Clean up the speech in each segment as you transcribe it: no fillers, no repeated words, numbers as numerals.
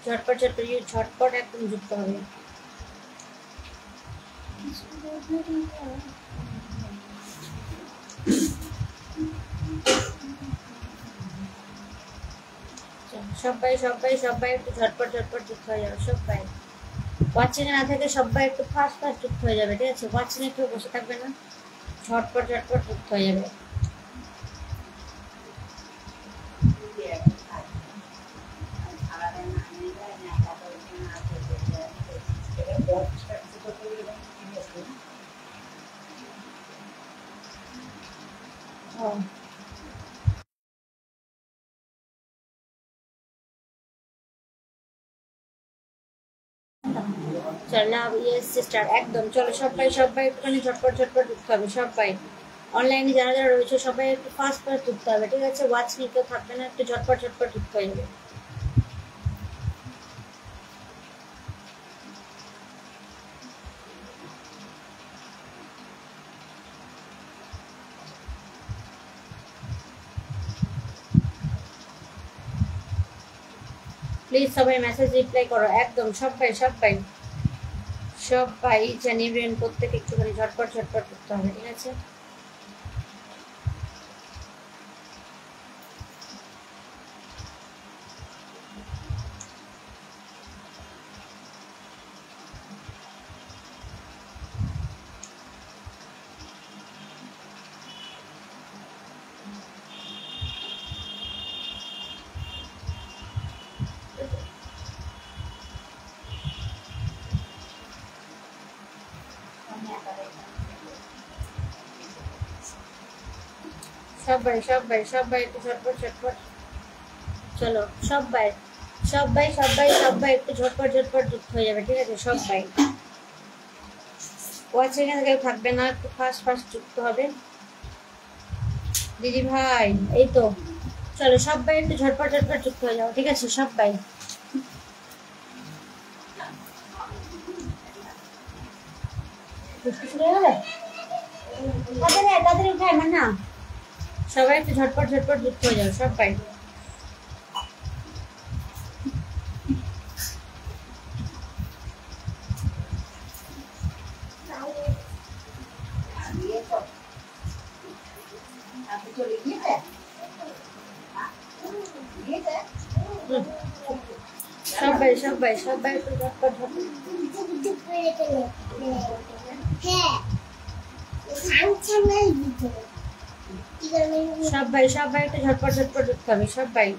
ঝটপট ঝটপট ঝটপট একদম যুক্ত হবে। সবাই সবাই সবাই একটু ঝটপট ঝটপট যুক্ত হয়ে যাবে সবাই। ওয়াচিং না থেকে সবাই একটু ফাস্ট ফাস্ট যুক্ত হয়ে যাবে, ঠিক আছে? ওয়াচিং একটু বসে থাকবে না, ঝটপট ঝটপট যুক্ত হয়ে যাবে। চলো ইয়েস সিস্টার, একদম চলো সবাই সবাই একটুখানি ঝটপট ঝটপট যুক্ত হবে সবাই। অনলাইনে যারা যারা রয়েছে সবাই একটু ফাস্ট ফাস্ট যুক্ত হবে, ঠিক আছে? ওয়াচ নিয়ে কেউ থাকবে না, একটু ঝটপট ঝটপট যুক্ত হয়ে যাবে। প্লিজ সবাই মেসেজ রিপ্লাই করো, একদম সবাই সবাই সবাই জানিবেন, প্রত্যেকে একটুখানি ঝটপট ঝটপট যুক্ত হবে, ঠিক আছে? সবাই সবাই সবাই একটু ঝটপট ঝটপট চলো সবাই সবাই সবাই সবাই একটু ঝটপট ঝটপট যুক্ত হয়ে যাবে, ঠিক আছে? সবাই ওয়াচিং এ কেউ থাকবে না, একটু ফাস্ট ফাস্ট যুক্ত হবে। দিদি ভাই এই তো, চলো সবাই একটু ঝটপট ঝটপট যুক্ত হয়ে যাও, ঠিক আছে? সবাই তাড়াতাড়ি উঠায় না, সবাই একটু ঝটপট ঝটপট যুক্ত হয়ে যাও সবাই। সবাই সবাই সবাই একটু ঝটপট ঝটপট সবাই সবাই একটু ঝটপট ঝটপট যুক্ত হবে সবাই।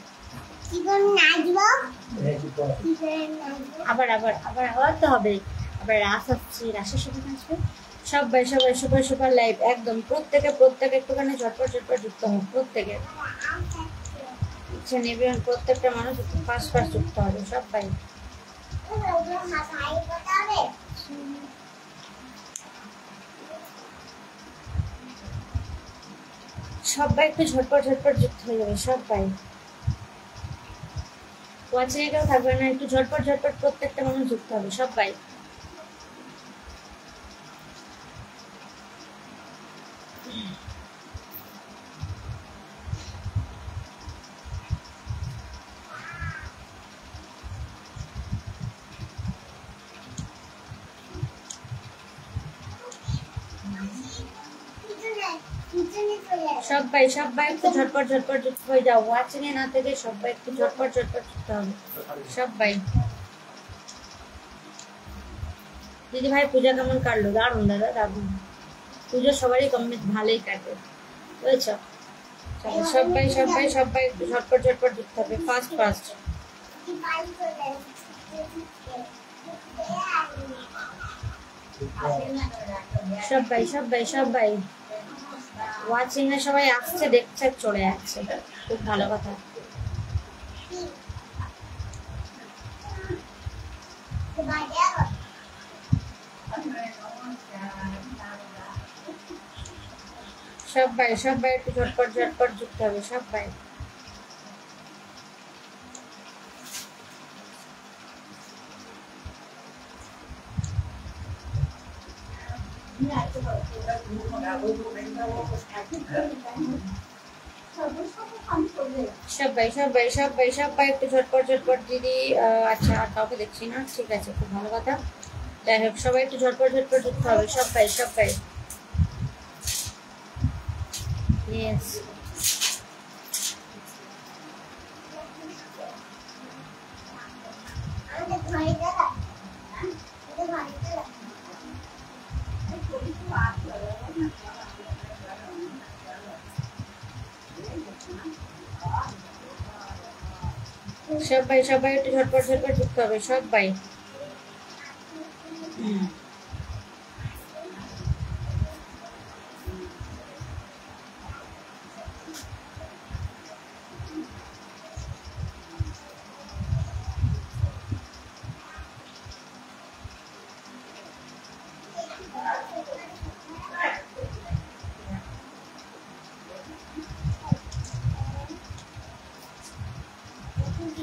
আবার আবার আবার আবার তো হবে, আবার রাস আসছে, রাসের সাথে আসবে। সবাই সবাই সুপার সুপার লাইভ, একদম প্রত্যেকে প্রত্যেকে একটুখানি ঝটপট ঝটপট যুক্ত হবে প্রত্যেকে। ইচ্ছা নেবে প্রত্যেকটা মানুষ একটু ফাস্ট ফাস্ট যুক্ত হবে সবাই। সবাই একটু ঝটপট ঝটপট যুক্ত হয়ে যাবে সবাই। ওয়াচিং এ কেউ থাকবে না, একটু ঝটপট ঝটপট প্রত্যেকটা মানুষ যুক্ত হবে সবাই। সবাই সবাই একটু ঝটপট ঝটপট যুক্ত হয়ে যাও, ওয়াচিং এ না থেকে সবাই একটু ঝটপট ঝটপট যুক্ত হবে সবাই। দিদি ভাই পূজা কেমন কাটলো? দারুণ দাদা, দারুণ। পুজো সবারই কমপ্লিট ভালোই কাটে, বুঝেছ? সবাই সবাই সবাই একটু ঝটপট ঝটপট যুক্ত হবে ফাস্ট ফাস্ট। সবাই সবাই সবাই ওয়াচিং এ সবাই আসছে, দেখছে, চলে যাচ্ছে, খুব ভালো কথা। সবাই সবাই একটু ঝটপট ঝটপট যুক্ত হবে সবাই। সবাই সবাই সবাই সবাই একটু ঝটপট ঝটপট দিদি। আচ্ছা, আর কাউকে দেখছি না, ঠিক আছে, খুব ভালো কথা। যাই হোক, সবাই একটু ঝটপট ঝটপট ঢুকতে হবে, সবাই সবাই। ইয়েস, সবাই সবাই একটু ঝটপট ঝটপট ঢুকতে হবে, সবাই।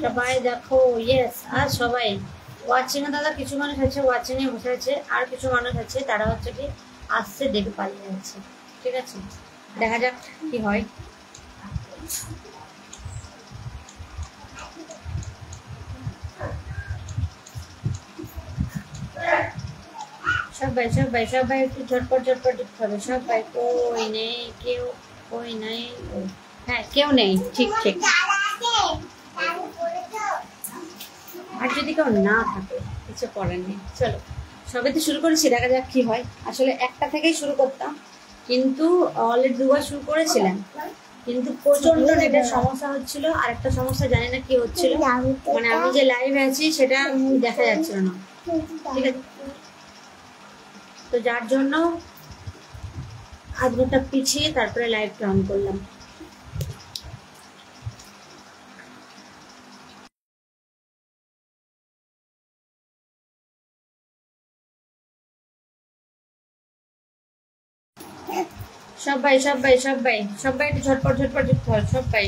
সবাই দেখো, ইয়েস। আর সবাই ওয়াচিং এ, দাদা কিছু মানুষ আছে ওয়াচিং এ বসে আছে, আর কিছু মানুষ আছে তারা হচ্ছে কি আসছে দেখে পালিয়ে যাচ্ছে। ঠিক আছে, দেখা যাক কি হয়। সবাই সবাই সবাই একটু ঝটপট ঝটপট ঢুকতে হবে, সবাই। কই নেই কেউ, কই নেই। হ্যাঁ, কেউ নেই, ঠিক ঠিক। আর যদি কেউ না থাকে কিছু করার নেই, চলো সবে তো শুরু করেছি, দেখা যাক কি হয়। আসলে একটা থেকেই শুরু করতাম, কিন্তু অলরেডি দুবার শুরু করেছিলাম, কিন্তু প্রচন্ড নেটের সমস্যা হচ্ছিল। আর একটা সমস্যা জানি না কি হচ্ছিল, মানে আমি যে লাইভ আছি সেটা দেখা যাচ্ছিল না। ঠিক আছে, তো যার জন্য আধ ঘন্টা পিছিয়ে তারপরে লাইভটা অন করলাম। সবাই সবাই সবাই সবাই একটু ঝটপট ঝটপট ঢুকতে হবে, সবাই।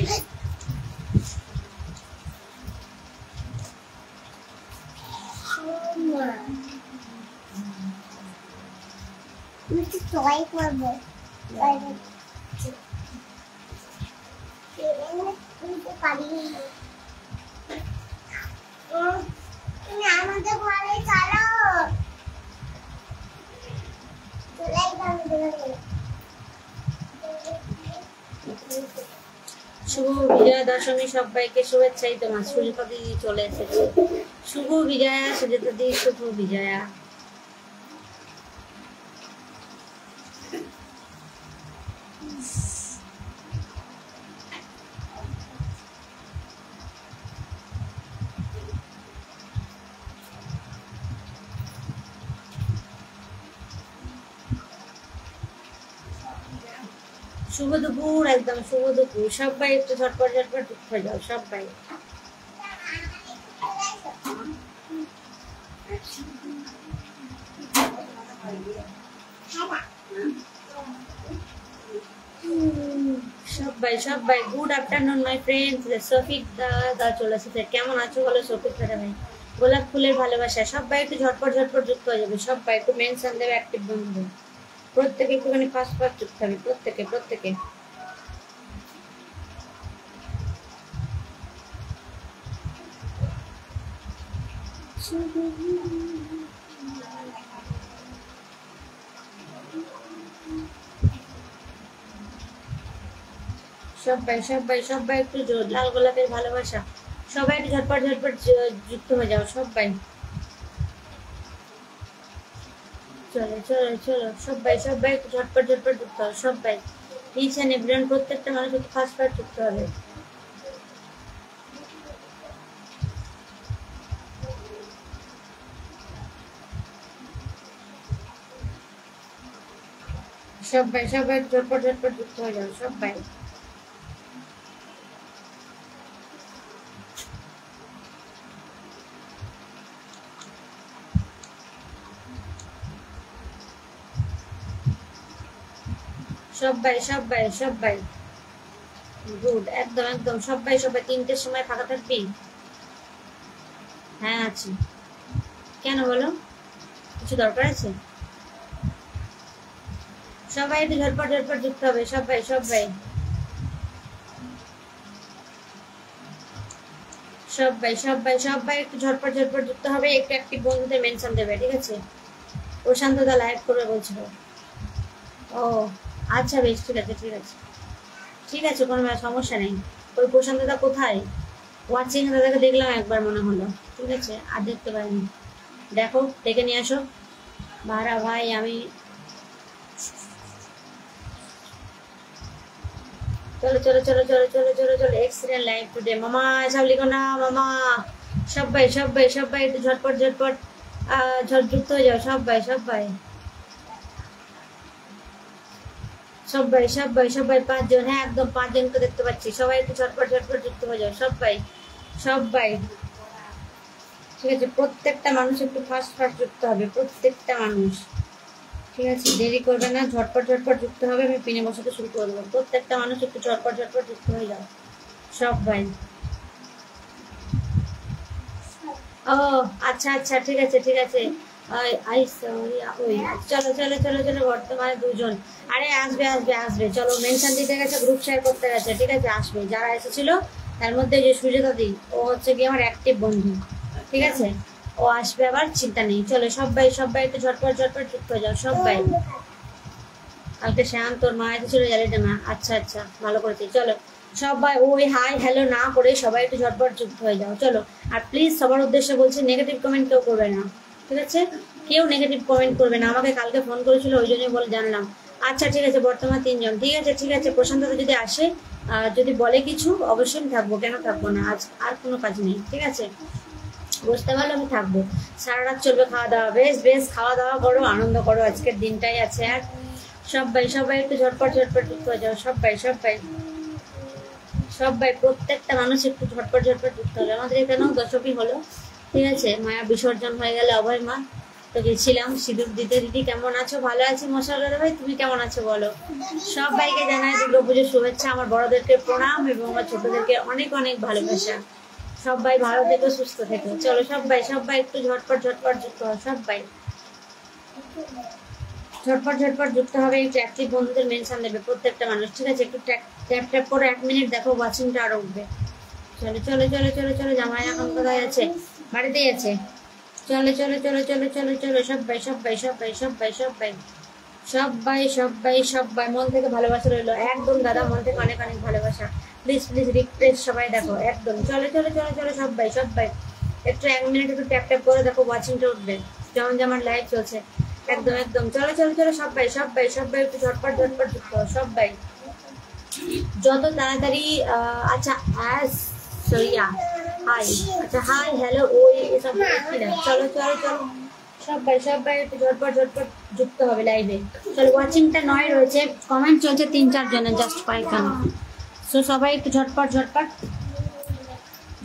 আমাদের ঘরে চালো শুভ বিজয়া দশমী, সবাইকে শুভেচ্ছাই। তোমার সুজিতা দিদি চলে এসেছে। শুভ বিজয়া সুজিতা দিদি, শুভ বিজয়া। শুভ দুপুর, একদম শুভ দুপুর। সবাই একটু ঝটপট ঝটপট ঢুকতে হয়ে যাও, সবাই। সবাই সবাই good afternoon my friends. Shafiq দা চলে এসেছে। কেমন আছো বলো সফিক দাদা ভাই? গোলাপ ফুলের ভালোবাসা। সবাই একটু ঝটপট ঝটপট যুক্ত হয়ে যাবে, সবাই একটু মেনশন দেবে অ্যাক্টিভ বন্ধু। প্রত্যেকে একটুখানি ফার্স্ট ফার্স্ট যুক্ত হবে, প্রত্যেকে প্রত্যেকে। সবাই সবাই সবাই একটু জোর। লাল গোলাপের ভালোবাসা। সবাই একটু ঝটপট ঝটপট যুক্ত হয়ে যাও, সবাই। চলো চলো চলো, সবাই সবাই একটু ঝটপট ঝটপট যুক্ত হবে, সবাই। ইচ এন্ড এভরিওয়ান, প্রত্যেকটা মানুষ একটু ফার্স্ট ফার্স্ট যুক্ত হবে। সবাই সবাই ঝটপট ঝটপট যুক্ত হয়ে যাও, সবাই। সবাই সবাই সবাই গুড, একদম একদম সবাই সবাই। 3টের সময় ফাঁকা থাকবি? হ্যাঁ আছি। কেন বলো, কিছু দরকার আছে? সবাই একটু ঝটপট ঝটপট যুক্ত হবে, সবাই সবাই। সবাই সবাই সবাই একটু ঝটপট ঝটপট যুক্ত হবে, একটু অ্যাক্টিভ বন্ধুদের মেনশন দেবে, ঠিক আছে? প্রশান্ত দা লাইভ করবে বলছিল। ও আচ্ছা বেশ, ঠিক আছে ঠিক আছে ঠিক আছে, কোনো সমস্যা নেই। ওই প্রশান্ত দা কোথায়? ওয়াচিং দাদাকে দেখলাম একবার মনে হলো, ঠিক আছে, আর দেখতে পাইনি। দেখো ডেকে নিয়ে আসো ভাড়া ভাই। আমি চলো চলো চলো চলো চলো চলো চলো এক্সিলেন্ট লাইভ টুডে। মামা এসব লিখো না মামা। সবাই সবাই সবাই একটু ঝটপট ঝটপট যুক্ত হয়ে যাও, সবাই সবাই সবাই সবাই সবাই 5 জন, হ্যাঁ একদম 5 জনকে দেখতে পাচ্ছি। সবাই একটু ঝটপট ঝটপট যুক্ত হয়ে যাও, সবাই সবাই, ঠিক আছে? প্রত্যেকটা মানুষ একটু ফাস্ট ফাস্ট যুক্ত হবে, প্রত্যেকটা মানুষ, ঠিক আছে? দেরি করবে না, ঝটপট ঝটপট যুক্ত হবে। আমি পিনে বসাতে শুরু করে দেবো। প্রত্যেকটা মানুষ একটু ঝটপট ঝটপট যুক্ত হয়ে যাও, সবাই। ও আচ্ছা আচ্ছা, ঠিক আছে ঠিক আছে। ওই চলো চলো চলো চলো, বর্তমানে 2 জন। আরে আসবে আসবে আসবে, চলো মেনশন দিতে গেছে, গ্রুপ শেয়ার করতে গেছে, ঠিক আছে? আসবে যারা এসেছিল তার মধ্যে যে সুজাতা দি, ও হচ্ছে কি আমার অ্যাক্টিভ বন্ধু, ঠিক আছে? ও আসবে আবার, চিন্তা নেই। চলো সবাই সবাই একটু ঝটপট ঝটপট যুক্ত হয়ে যাও, সবাই। কালকে শ্যাম তোর মা এসেছিল জানিটা না? আচ্ছা আচ্ছা, ভালো করেছি। চলো সবাই ওই হাই হ্যালো না করে সবাই একটু ঝটপট যুক্ত হয়ে যাও, চলো। আর প্লিজ সবার উদ্দেশ্যে বলছি, নেগেটিভ কমেন্ট কেউ করবে না, ঠিক আছে? কেউ নেগেটিভ কমেন্ট করবে না। আমাকে কালকে ফোন করেছিল, ওই জন্যই বলে জানলাম। আচ্ছা ঠিক আছে, বর্তমান 3 জন, ঠিক আছে ঠিক আছে। প্রশান্ত যদি আসে, যদি বলে কিছু, অবশ্যই থাকবো, কেন থাকবো না? আজ আর কোনো কাজ নেই, ঠিক আছে? বুঝতে পারলে আমি থাকবো। সারা রাত চলবে খাওয়া দাওয়া, বেশ বেশ খাওয়া দাওয়া করো, আনন্দ করো, আজকের দিনটাই আছে। আর সবাই সবাই একটু ঝটপট ঝটপট যুক্ত হয়ে যাও, সবাই সবাই সবাই, প্রত্যেকটা মানুষ একটু ঝটপট ঝটপট যুক্ত হবে। আমাদের এখানেও দশমী হলো, ঠিক আছে? মায়া বিসর্জন হয়ে গেলে অভয় মা, তো গেছিলাম সিঁদুর দিতে। দিদি কেমন আছো? ভালো আছি মশালার ভাই, তুমি কেমন আছো বলো? সবাইকে জানাই দুর্গা পুজোর শুভেচ্ছা, আমার বড়দেরকে প্রণাম এবং আমার ছোটদেরকে অনেক অনেক ভালোবাসা। সবাই ভালো থেকো, সুস্থ থেকো। চলো সবাই সবাই একটু ঝটপট ঝটপট যুক্ত হও, সবাই ঝটপট ঝটপট যুক্ত হবে। একটু অ্যাক্টিভ বন্ধুদের মেনশন দেবে প্রত্যেকটা মানুষ, ঠিক আছে? একটু ট্যাপ ট্যাপ করে 1 মিনিট দেখো, ওয়াচিংটা আরো উঠবে। চলো চলো চলো চলো চলো, জামাই এখন কোথায় আছে? বাড়িতেই আছে। চলো চলো চলো চলো চলো চলো, সবাই সবাই সবাই সবাই সবাই সবাই সবাই সবাই মন থেকে ভালোবাসা রইলো, একদম দাদা, মন থেকে অনেক অনেক ভালোবাসা। প্লিজ প্লিজ রিকোয়েস্ট, সবাই দেখো একদম। চলো চলো চলো চলো সবাই সবাই একটু 1 মিনিট একটু ট্যাপ ট্যাপ করে দেখো, ওয়াচিংটা উঠবে যেমন যেমন লাইভ চলছে। একদম একদম, চলো চলো চলো সবাই সবাই সবাই একটু ঝটপট ঝটপট যুক্ত হও, সবাই যত তাড়াতাড়ি। আচ্ছা সরিয়া হাই, আচ্ছা হাই হ্যালো ওই এসব কি না? চলো চলো চলো সবাই সবাই একটু ঝটপট ঝটপট যুক্ত হবে লাইভে। চলো ওয়াচিংটা 9 রয়েছে, কমেন্ট চলছে 3-4 জনের, জাস্ট কয়েকজন। সো সবাই একটু ঝটপট ঝটপট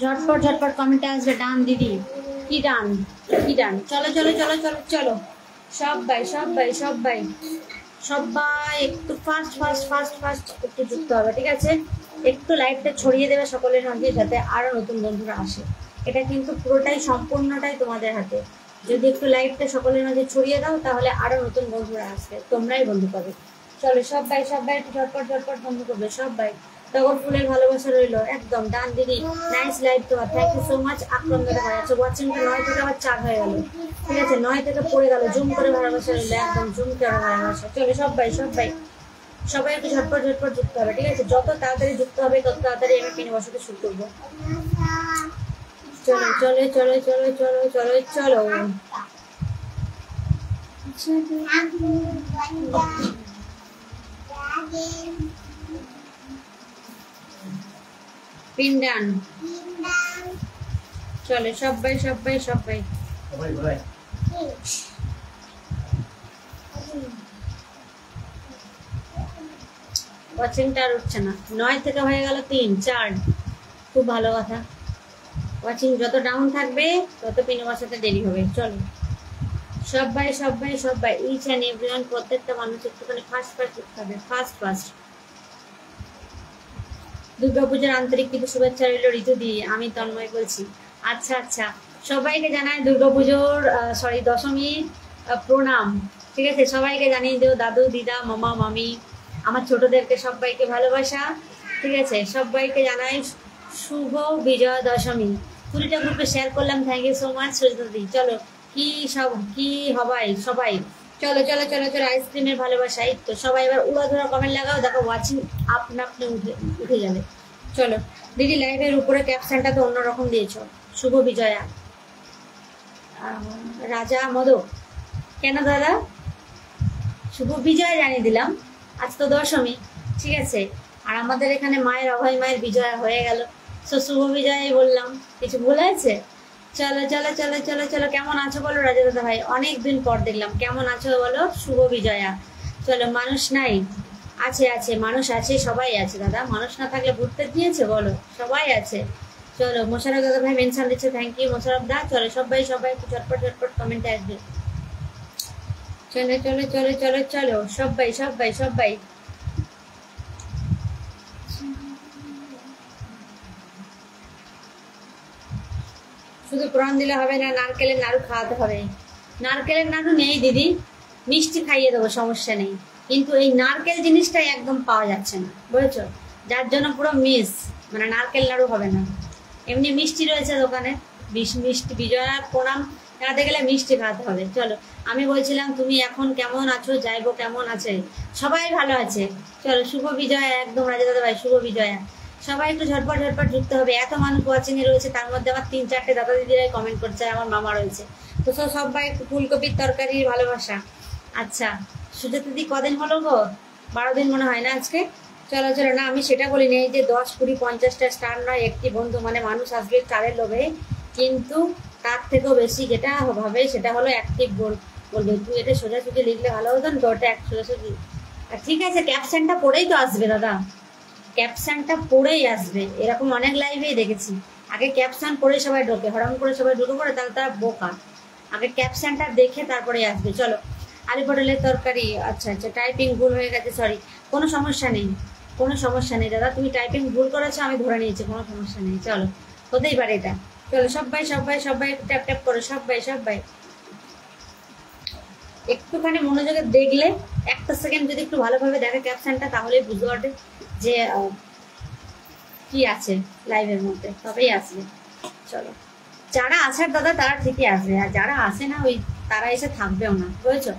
ঝটপট ঝটপট কমেন্টে আসবে। ডান দিদি, কি ডান কি ডান? চলো চলো চলো চলো চলো সবাই সবাই সবাই সবাই একটু ফাস্ট ফাস্ট ফাস্ট ফাস্ট একটু যুক্ত হবে, ঠিক আছে? একটু লাইভটা ছড়িয়ে দেবে সকলের মধ্যে, যাতে আরো নতুন বন্ধুরা আসে। এটা কিন্তু পুরোটাই সম্পূর্ণটাই তোমাদের হাতে। যদি একটু লাইভটা সকলের মাঝে ছড়িয়ে দাও, তাহলে আরো নতুন বন্ধুরা আসবে, তোমরাই বন্ধু পাবে। চলো সবাই সবাই একটু ঝটপট ঝটপট বন্ধু করবে, সবাই। তখন ফুলের ভালোবাসা রইলো, একদম। ডান দিদি, নাইস লাইভ তোমার, thank you so much. Akram দাদা ভাই আছে, ওয়াচিংটা 9 থেকে আবার 4 হয়ে গেল, ঠিক আছে? 9 থেকে পড়ে গেল, জুম করে ভালোবাসা রইলো, একদম জুম করে ভালোবাসা। চলো সবাই সবাই সবাই একটু ঝটপট ঝটপট যুক্ত হবে, ঠিক আছে? যত তাড়াতাড়ি যুক্ত হবে তত তাড়াতাড়ি আমি পিনে বসাতে শুরু করবো। চলো চলো চলো চলো চলো চলো চলো পিন্ডান। চলে সবাই সবাই সবাই ওয়াচিংটা আর উঠছে না, 9 থেকে হয়ে গেল 3 4। খুব ভালো কথা। ওয়াচিং যত ডাউন থাকবে তত পিনে বসাতে দেরি হবে। চলো সবাই সবাই সবাই ইচ অ্যান্ড এভরিওয়ান, প্রত্যেকটা মানুষ একটুখানি ফাস্ট ফাস্ট করতে হবে, ফাস্ট ফাস্ট। দুর্গাপূজার আন্তরিক কিছু শুভেচ্ছা রইল ঋতু দি, আমি তন্ময় বলছি। আচ্ছা আচ্ছা, সবাইকে জানাই দুর্গাপুজোর দশমীর প্রণাম, ঠিক আছে? সবাইকে জানিয়ে দিও, দাদু দিদা মামা মামি, আমার ছোটদেরকে সবাইকে ভালোবাসা, ঠিক আছে? সবাইকে জানাই শুভ বিজয়া দশমী, কুড়িটা গ্রুপে শেয়ার করলাম, থ্যাংক ইউ সো মাচ সুজিতাদি। চলো কি হবাই সবাই, চলো চলো চলো চলো, আইসক্রিমের ভালোবাসাই তো সবাই এবার উড়াধুরা কমেন্ট লাগাও, দেখো ওয়াচিং আপনা আপনি উঠে যাবে। চলো দিদি লাইভের উপরে ক্যাপশনটা তো অন্যরকম দিয়েছো, শুভ বিজয়া রাজা মদক। কেন দাদা? শুভ বিজয়া জানিয়ে দিলাম, আজ তো দশমী, ঠিক আছে। আর আমাদের এখানে মায়ের অভয় মায়ের বিজয়া হয়ে গেল, তো শুভ বিজয়াই বললাম, কিছু ভুল আছে? চলো চলো চলো চলো চলো, কেমন আছো বলো রাজা দাদা ভাই, অনেক দিন পর দেখলাম, কেমন আছো বলো শুভ বিজয়া। চলো মানুষ নাই, আছে আছে মানুষ আছে, সবাই আছে দাদা, মানুষ না থাকলে ঘুরতে দিয়েছে বলো, সবাই আছে। চলো মোশারফ দাদা ভাই মেনশন দিচ্ছে, থ্যাংক ইউ মোশারফ দা। চলো সবাই সবাই একটু ঝটপট ঝটপট কমেন্টে আসবে। চলো চলো চলো চলো চলো সবাই সবাই সবাই। শুধু প্রণ দিলে হবে না, নারকেলের নাড়ু খাওয়াতে হবে। নারকেলের নাড়ু নেই দিদি, মিষ্টি খাইয়ে দেবো, সমস্যা নেই, কিন্তু এই নারকেল জিনিসটাই একদম পাওয়া যাচ্ছে না বুঝেছো, যার জন্য পুরো মিস, মানে নারকেল নাড়ু হবে না। এমনি মিষ্টি রয়েছে দোকানে, মিষ্টি বিজয়ার প্রণাম জানাতে গেলে মিষ্টি খাওয়াতে হবে। চলো আমি বলছিলাম তুমি এখন কেমন আছো, যাইবো কেমন আছে? সবাই ভালো আছে। চলো শুভ বিজয়া, একদম রাজা দাদা ভাই শুভ বিজয়া। সবাই একটু ঝটপট ঝটপট যুক্ত হবে, এত মানুষ ওয়াচিং এ রয়েছে, তার মধ্যে আমার 3-4টে দাদা দিদিরাই কমেন্ট করছে, আমার মামা রয়েছে, তো সবাই একটু ফুলকপির তরকারির ভালোবাসা। আচ্ছা সুজাতা দিদি কদিন হলো গো? 12 দিন মনে হয় না আজকে। চলো চলো, না আমি সেটা বলিনি, এই যে 10, 20, 50টা স্টার নয়, একটি বন্ধু মানে মানুষ আসবে স্টারের লোভে, কিন্তু তার থেকেও বেশি যেটা হবে সেটা হলো অ্যাক্টিভ বলবে। তুই এটা সোজাসুজি লিখলে ভালো হতো না, তো ওটা এক সোজাসুজি। আর ঠিক আছে ক্যাপশনটা পড়েই তো আসবে দাদা, ক্যাপশনটা পড়েই আসবে, এরকম অনেক লাইভেই দেখেছি, আগে ক্যাপশন পড়ে সবাই ঢোকে, হরম করে সবাই ঢুকে পড়ে, তাহলে তারা বোকা, আগে ক্যাপশনটা দেখে তারপরে আসবে। চলো আলু পটলের তরকারি, আচ্ছা আচ্ছা টাইপিং ভুল হয়ে গেছে, সরি, কোনো সমস্যা নেই, কোনো সমস্যা নেই দাদা, তুমি টাইপিং ভুল করেছো আমি ধরে নিয়েছি, কোনো সমস্যা নেই, চলো হতেই পারে এটা। চলো সবাই সবাই সবাই ট্যাপ ট্যাপ করো, সবাই সবাই একটুখানি মনোযোগে দেখলে, একটা সেকেন্ড যদি একটু ভালোভাবে দেখে ক্যাপশনটা, তাহলেই বুঝতে পারবে যে কি আছে লাইভের মধ্যে, তবেই আসবে। চলো যারা আসার দাদা তারা ঠিকই আসবে, আর যারা আসে না ওই তারা এসে থাকবেও না বুঝেছো।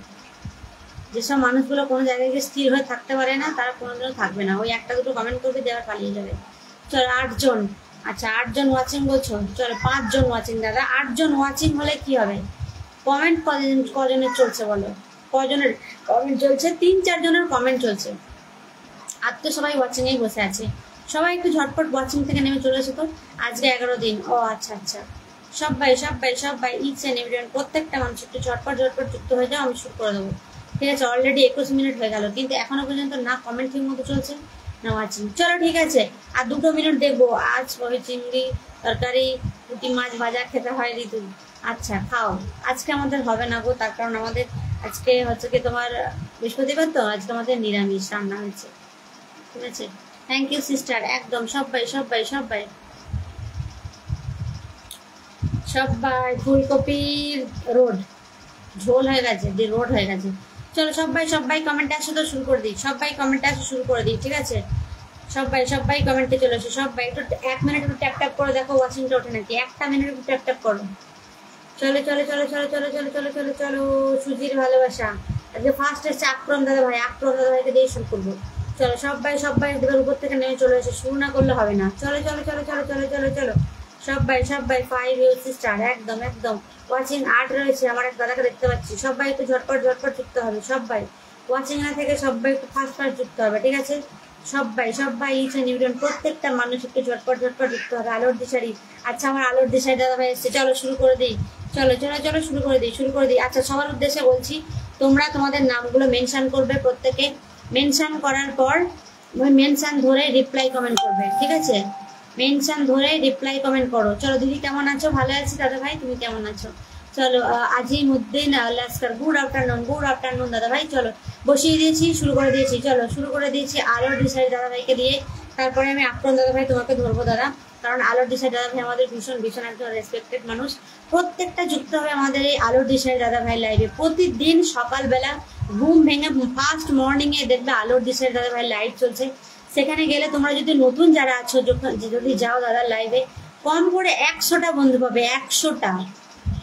যেসব মানুষগুলো কোনো জায়গায় গিয়ে স্থির হয়ে থাকতে পারে না, তারা কোনোদিনও থাকবে না, ওই একটা দুটো কমেন্ট করবে দেওয়ার পালিয়ে যাবে। চলো 8 জন, আচ্ছা 8 জন ওয়াচিং বলছো, চলো 5 জন ওয়াচিং দাদা, 8 জন ওয়াচিং হলে কি হবে? কমেন্ট কজনের চলছে বলো, কজনের কমেন্ট চলছে? 3-4 জনের কমেন্ট চলছে, আর তো সবাই ওয়াচিং এই বসে আছে। সবাই একটু ঝটপট ওয়াচিং থেকে নেমে চলে এসো তো, আজকে 11 দিন। ও আচ্ছা আচ্ছা, সবাই সবাই সবাই ইচ এন্ড এভরিওয়ান, প্রত্যেকটা মানুষ একটু ঝটপট ঝটপট যুক্ত হয়ে যাও, আমি শুরু করে দেবো, ঠিক আছে। অলরেডি 21 মিনিট হয়ে গেল, কিন্তু এখনো পর্যন্ত না কমেন্ট ঠিক মতো চলছে না ওয়াচিং। চলো ঠিক আছে, আর 2 মিনিট দেখবো। আজ ওই চিংড়ি তরকারি, পুঁটি মাছ ভাজা খেতে হয় ঋতু, আচ্ছা খাও। আজকে আমাদের হবে না গো, তার কারণ আমাদের আজকে হচ্ছে কি তোমার বৃহস্পতিবার, তো আজকে আমাদের নিরামিষ রান্না হয়েছে, ঠিক আছে। থ্যাংক ইউ সিস্টার, একদম সবাই সবাই সবাই সবাই। ফুলকপির রোড ঝোল হয়ে গেছে, যে রোড হয়ে গেছে। চলো সবাই সবাই কমেন্টে আসো তো, শুরু করে দিই, সবাই কমেন্টে আসো, শুরু করে দিই, ঠিক আছে। সবাই সবাই কমেন্টে চলে এসো, সবাই একটু 1 মিনিট একটু ট্যাপ ট্যাপ করে দেখো ওয়াচিংটা ওঠে নাকি, 1টা মিনিট একটু ট্যাপ ট্যাপ করো। চলো চলো চলো চলো চলো চলো চলো চলো চলো, সুজির ভালোবাসা। আজকে ফার্স্ট এসছে আক্রম দাদা ভাই, আক্রম দাদা ভাইকে দিয়ে শুরু করবো। চলো সবাই সবাই এবার উপর থেকে নেমে চলে এসে, শুরু না করলে হবে না। চলো চলো চলো চলো চলো চলো চলো সবাই সবাই 5 স্টার, একদম একদম ওয়াচিং 8 রয়েছে, আমার এক দাদাকে দেখতে পাচ্ছি। সবাই একটু ঝটপট ঝটপট যুক্ত হবে, সবাই ওয়াচিং না থেকে সবাই একটু ফার্স্ট ফার্স্ট যুক্ত হবে, ঠিক আছে। সবাই সবাই ইচ এন্ড এভরিওয়ান, প্রত্যেকটা মানুষ একটু ঝটপট ঝটপট যুক্ত হবে। আলোর দিশারি, আচ্ছা আমার আলোর দিশারি দাদা ভাই এসছে, চলো শুরু করে দিই, চলো চলো চলো শুরু করে দিই, শুরু করে দিই। আচ্ছা সবার উদ্দেশ্যে বলছি, তোমরা তোমাদের নামগুলো মেনশন করবে, প্রত্যেকে মেনশন করার পর ওই মেনশন ধরে রিপ্লাই কমেন্ট করবে, ঠিক আছে। মেনশন ধরে রিপ্লাই কমেন্ট করো। চলো দিদি কেমন আছো? ভালো আছি দাদা ভাই, তুমি কেমন আছো? চলো আজিমউদ্দিন লাস্কার, গুড আফটারনুন দাদা ভাই। চলো বসিয়ে দিয়েছি, শুরু করে দিয়েছি, চলো শুরু করে দিয়েছি আলোর দিশারি দাদা ভাইকে দিয়ে। তারপরে আমি আক্রম দাদা ভাই তোমাকে ধরবো দাদা, কারণ আলোর দিশারি দাদা ভাই আমাদের ভীষণ ভীষণ একজন রেসপেক্টেড মানুষ। প্রত্যেকটা যুক্ত হবে আমাদের এই আলোর দিশারি দাদা ভাই লাইভে। প্রতিদিন সকালবেলা ঘুম ভেঙে ফার্স্ট মর্নিংয়ে দেখবে আলোর দিশারি দাদা ভাই লাইভ চলছে। সেখানে গেলে তোমরা যদি নতুন যারা আছো, যদি যাও দাদা লাইভে, কম করে 100টা বন্ধু পাবে, 100টা।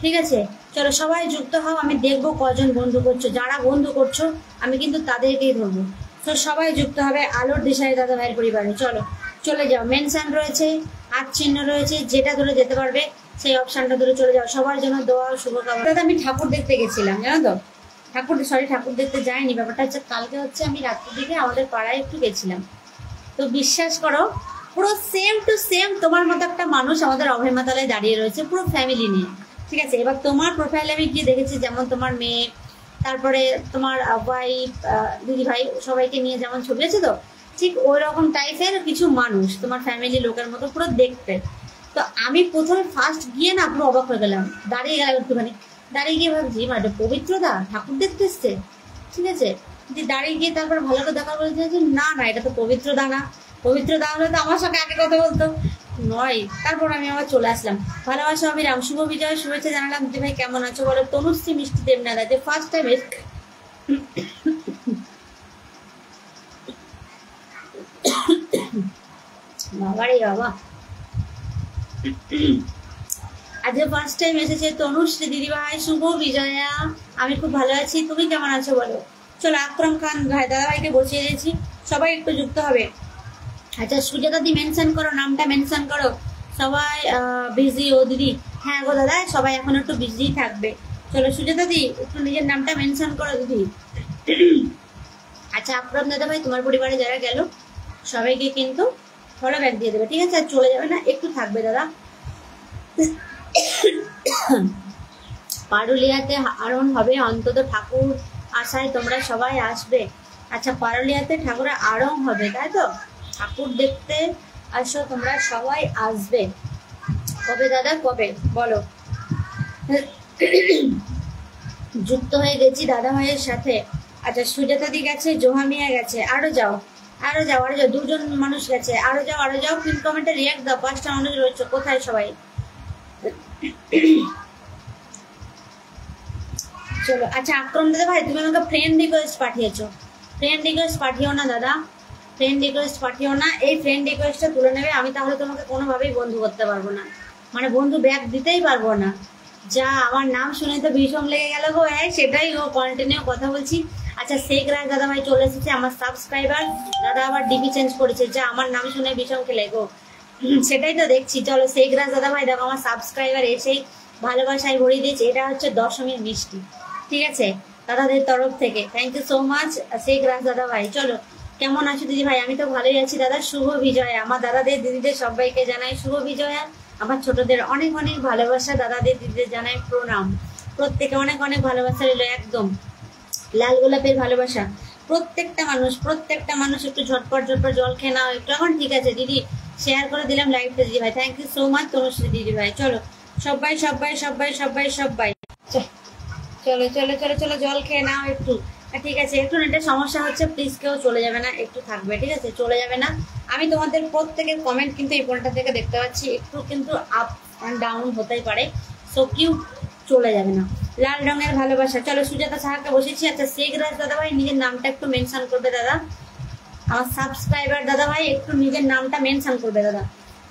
ঠিক আছে, চলো সবাই যুক্ত হও, আমি দেখবো কজন বন্ধু করছো। যারা বন্ধু করছো আমি কিন্তু তাদেরকেই ধরবো। তো সবাই যুক্ত হবে আলোর দিশারি দাদা ভাইয়ের পরিবারে। চলো চলে যাও, মেনশন রয়েছে, হাত চিহ্ন রয়েছে, যেটা ধরে যেতে পারবে সেই অপশনটা ধরে চলে যাও। সবার জন্য দোয়া ও শুভকামনা। দাদা আমি ঠাকুর দেখতে গেছিলাম জানো তো, ঠাকুর দেখতে যাইনি। ব্যাপারটা হচ্ছে কালকে হচ্ছে আমি রাত্রির দিকে আমাদের পাড়ায় একটু গেছিলাম। তো বিশ্বাস করো পুরো সেম টু সেম তোমার মতো একটা মানুষ আমাদের অভয় মাতালায় দাঁড়িয়ে রয়েছে, পুরো ফ্যামিলি নিয়ে। ঠিক আছে, এবার তোমার প্রোফাইলে আমি গিয়ে দেখেছি যেমন তোমার মেয়ে, তারপরে তোমার ওয়াইফ, দিদি ভাই, সবাইকে নিয়ে যেমন ছবি আছে, তো ঠিক ওই রকম টাইপের কিছু মানুষ তোমার ফ্যামিলি লোকের মতো পুরো দেখতে। তো আমি প্রথমে ফার্স্ট গিয়ে না পুরো অবাক হয়ে গেলাম, দাঁড়িয়ে গেলাম একটুখানি। দাঁড়িয়ে গিয়ে ভাবছি মানে পবিত্রদা ঠাকুর দেখতে এসছে। ঠিক আছে, দাঁড়িয়ে গিয়ে তারপর ভালো করে দেখা বলছে যে না না এটা তো পবিত্রদা না, পবিত্রদা হলে তো আমার সঙ্গে আগে কথা বলতো নয়। তারপর আমি আবার চলে আসলাম। ভালোবাসা অবিরাম, শুভ বিজয়, শুভেচ্ছা জানালাম। দিদি ভাই কেমন আছো বলো। তনুশ্রী মিষ্টি দেবনাথা যে ফার্স্ট টাইম বাবারে বাবা, আজকে ফার্স্ট টাইম এসেছে তনুশ্রী দিদি ভাই, শুভ বিজয়া। আমি খুব ভালো আছি, তুমি কেমন আছো বলো। চলো আকরাম খান ভাই দাদা ভাইকে বসিয়ে দিয়েছি, সবাই একটু যুক্ত হবে। আচ্ছা সুজাতা দি মেনশন করো, নামটা মেনশন করো। সবাই বিজি ও দিদি, হ্যাঁ গো দাদা সবাই এখন একটু বিজি থাকবে। চলো সুজাতা দি একটু নিজের নামটা মেনশন করো দিদি। আচ্ছা আকরাম দাদা ভাই তোমার পরিবারে যারা গেল সবাইকে কিন্তু ফলো ব্যাক দিয়ে দেবে। ঠিক আছে, আর চলে যাবে না, একটু থাকবে দাদা। পারুলিয়াতে আরোহণ হবে অন্তত ঠাকুর আশায় তোমরা সবাই আসবে। আচ্ছা পারুলিয়াতে ঠাকুরের আরোহণ হবে তাই তো, ঠাকুর দেখতে আসো তোমরা সবাই আসবে। কবে দাদা কবে বলো। যুক্ত হয়ে গেছি দাদা ভাইয়ের সাথে। আচ্ছা সুজাতা দি গেছে, জোহামিয়া গেছে, আরো যাও আরো যাও আরো যাও, দুজন মানুষ গেছে, আরো যাও আরো যাও। পিন কমেন্টে রিয়াক্ট দাও, 5টা মানুষ রয়েছে, কোথায় সবাই। চলো আচ্ছা আকরম দাদা ভাই তুমি আমাকে ফ্রেন্ড রিকোয়েস্ট পাঠিয়েছো, ফ্রেন্ড রিকোয়েস্ট পাঠিও না দাদা, ফ্রেন্ড রিকোয়েস্ট পাঠিও না। এই ফ্রেন্ড রিকোয়েস্টটা তুলে নেবে, আমি তাহলে তোমাকে কোনোভাবেই বন্ধু করতে পারবো না, মানে বন্ধু ব্যাক দিতেই পারবো না। যা আমার নাম শুনে তো ভীষণ লেগে গেল গো, হ্যাঁ সেটাই গো, কন্টিনিউ কথা বলছি। আচ্ছা শেখ রাজ দাদা ভাই চলে এসেছে, আমার সাবস্ক্রাইবার দাদা আবার ডিপি চেঞ্জ করেছে, যা আমার নাম শুনে ভীষণ খেলে গো, সেটাই তো দেখছি। চলো শেখ রাজ দাদা ভাই দেখো আমার সাবস্ক্রাইবার এসেই ভালোবাসায় ভরিয়ে দিয়েছে, এটা হচ্ছে দশমীর মিষ্টি। ঠিক আছে দাদাদের তরফ থেকে, thank you so much Sheikh Raj দাদা ভাই। চলো কেমন আছো দিদি ভাই, আমি তো ভালোই আছি দাদা। শুভ বিজয়া, আমার দাদাদের দিদিদের সবাইকে জানাই শুভ বিজয়া। আমার ছোটদের অনেক অনেক ভালোবাসা, দাদাদের দিদিদের জানাই প্রণাম। প্রত্যেকে অনেক অনেক ভালোবাসা রইল, একদম লাল গোলাপের ভালোবাসা। প্রত্যেকটা মানুষ একটু ঝটপট ঝটপট জল খেয়ে নাও একটু এখন। ঠিক আছে দিদি শেয়ার করে দিলাম লাইভটা দিদি ভাই, thank you so much Tanushree দিদি ভাই। চলো সবাই সবাই সবাই সবাই সবাই চলো চলো চলো চলো জল খেয়ে নাও একটু। ঠিক আছে একটু নেটের সমস্যা হচ্ছে, প্লিজ কেউ চলে যাবে না, একটু থাকবে। ঠিক আছে চলে যাবে না, আমি তোমাদের প্রত্যেকের কমেন্ট কিন্তু এই ফোনটা থেকে দেখতে পাচ্ছি, একটু কিন্তু আপ অ্যান্ড ডাউন হতেই পারে, সো কেউ চলে যাবে না। লাল রঙের ভালোবাসা। চলো সুজাতা সাহাকে বসেছি। আচ্ছা শেখ রাজ দাদা ভাই নিজের নামটা একটু মেনশন করবে দাদা, আমার সাবস্ক্রাইবার দাদা ভাই একটু নিজের নামটা মেনশন করবে দাদা,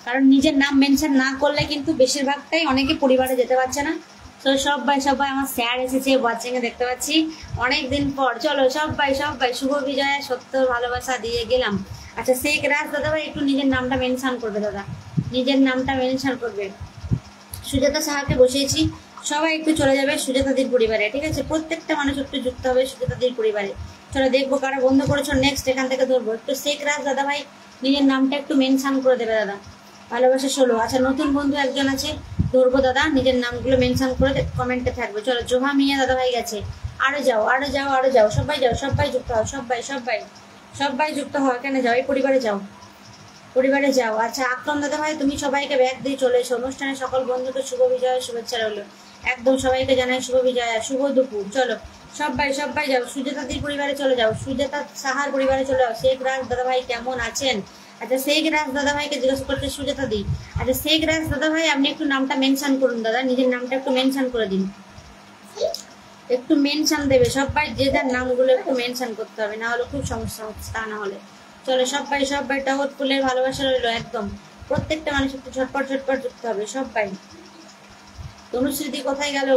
কারণ নিজের নাম মেনশন না করলে কিন্তু বেশিরভাগটাই অনেকে পরিবারে যেতে পারছে না। তো সবাই সবাই আমার স্যার এসেছে ওয়াচিং এ দেখতে পাচ্ছি অনেকদিন পর। চলো সবাই সবাই শুভ বিজয়া, সত্য ভালোবাসা দিয়ে গেলাম। আচ্ছা শেখ রাজ দাদা ভাই একটু নিজের নামটা মেনশন করবে দাদা, নিজের নামটা মেনশন করবে। সুজাতা সাহাকে বসিয়েছি, সবাই একটু চলে যাবে সুজাতাদির পরিবারে। ঠিক আছে প্রত্যেকটা মানুষ একটু যুক্ত হবে সুজাতাদির পরিবারে। চলো দেখবো কারা বন্ধ করেছো, নেক্সট এখান থেকে ধরবো। একটু শেখ রাজ দাদা ভাই নিজের নামটা একটু মেনশন করে দেবে দাদা, ভালোবাসা 16। আচ্ছা নতুন বন্ধু একজন আছে, ধরবো দাদা, নিজের নামগুলো মেনশন করে কমেন্টে থাকবে। চলো জোহা মিয়া দাদা ভাই গেছে, আরো যাও আরো যাও আরো যাও, সবাই যাও, সবাই যুক্ত হও, সবাই সবাই সবাই যুক্ত হও। এখানে যাও, এই পরিবারে যাও, পরিবারে যাও। আচ্ছা আকরম দাদা ভাই তুমি সবাইকে ব্যাগ দিয়ে চলে এসো। অনুষ্ঠানে সকল বন্ধুকে শুভ বিজয়া শুভেচ্ছা রইল, একদম সবাইকে জানাই শুভ বিজয়া, শুভ দুপুর। চলো সবাই সবাই যাও, সুজাতাদির পরিবারে চলে যাও, সুজাতা সাহার পরিবারে চলে যাও। শেখ রাজ দাদা ভাই কেমন আছেন। আচ্ছা শেখ রাজ দাদা ভাইকে জিজ্ঞাসা করতে সুজাতা দি। আচ্ছা শেখ রাজ দাদা ভাই আপনি একটু নামটা মেনশন করুন দাদা, নিজের নামটা একটু মেনশন করে দিন, একটু মেনশন দেবে সবাই, যে যার নামগুলো একটু মেনশন করতে হবে, না হলে খুব সমস্যা হচ্ছে তা না হলে। চলো সবাই সবাই টগর ফুলের ভালোবাসা রইলো, একদম প্রত্যেকটা মানুষ একটু ঝটপট ঝটপট যুক্ত হবে সবাই। তনুশ্রীদি কোথায় গেল?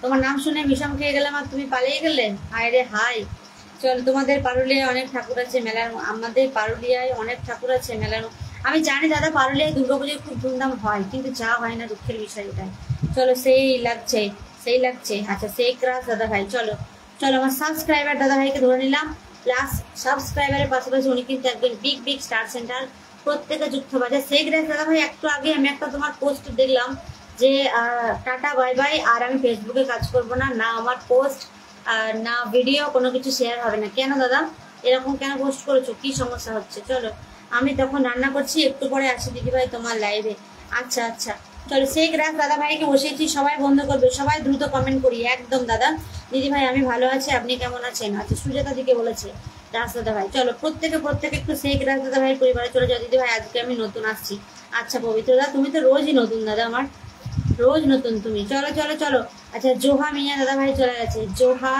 তোমার নাম শুনে বিষম খেয়ে গেলাম আর তুমি পালিয়ে গেলে। হায় রে হাই। চল, তোমাদের পারুলিয়ায় অনেক ঠাকুর আছে মেলার, আমাদের পারুলিয়ায় অনেক ঠাকুর আছে মেলার। আমি জানি দাদা পারুলিয়ায় দুর্গাপুজোর খুব ধুমধাম হয়, কিন্তু যা হয় না দুঃখের বিষয় এটাই। চলো, সেই লাগছে সেই লাগছে। আচ্ছা, সেই ক্রাশ দাদা ভাই। চলো চলো, আমার সাবস্ক্রাইবার দাদা ভাইকে ধরে নিলাম, প্লাস সাবস্ক্রাইবারের পাশাপাশি উনি কিন্তু একদম বিগ বিগ স্টার সেন্টার প্রত্যেকে যুক্ত বাজে। সেই ক্রাশ দাদা ভাই, একটু আগে আমি একটা তোমার পোস্ট দেখলাম যে টাটা বাই বাই, আর আমি ফেসবুকে কাজ করবো না, না আমার পোস্ট না ভিডিও কোনো কিছু শেয়ার হবে না। কেন দাদা এরকম কেন পোস্ট করেছো? কি সমস্যা হচ্ছে? চলো, আমি তখন রান্না করছি, একটু পরে আসি দিদিভাই তোমার লাইভে। আচ্ছা আচ্ছা, চলো, সেই গ্রাস দাদা ভাইকে বসেছি, সবাই বন্ধ করবে, সবাই দ্রুত কমেন্ট করি একদম। দাদা দিদিভাই আমি ভালো আছি, আপনি কেমন আছেন? আচ্ছা, সুজাতা দিকে বলেছে রাস দাদা ভাই। চলো, প্রত্যেকে একটু সেই গ্রাস দাদা ভাই পরিবারে চলে যাও। দিদিভাই আজকে আমি নতুন আসছি। আচ্ছা পবিত্র দা, তুমি তো রোজই নতুন দাদা, আমার রোজ নতুন তুমি। চলো চলো চলো। আচ্ছা, জোহা মিয়া দাদা ভাই চলে গেছে। জোহা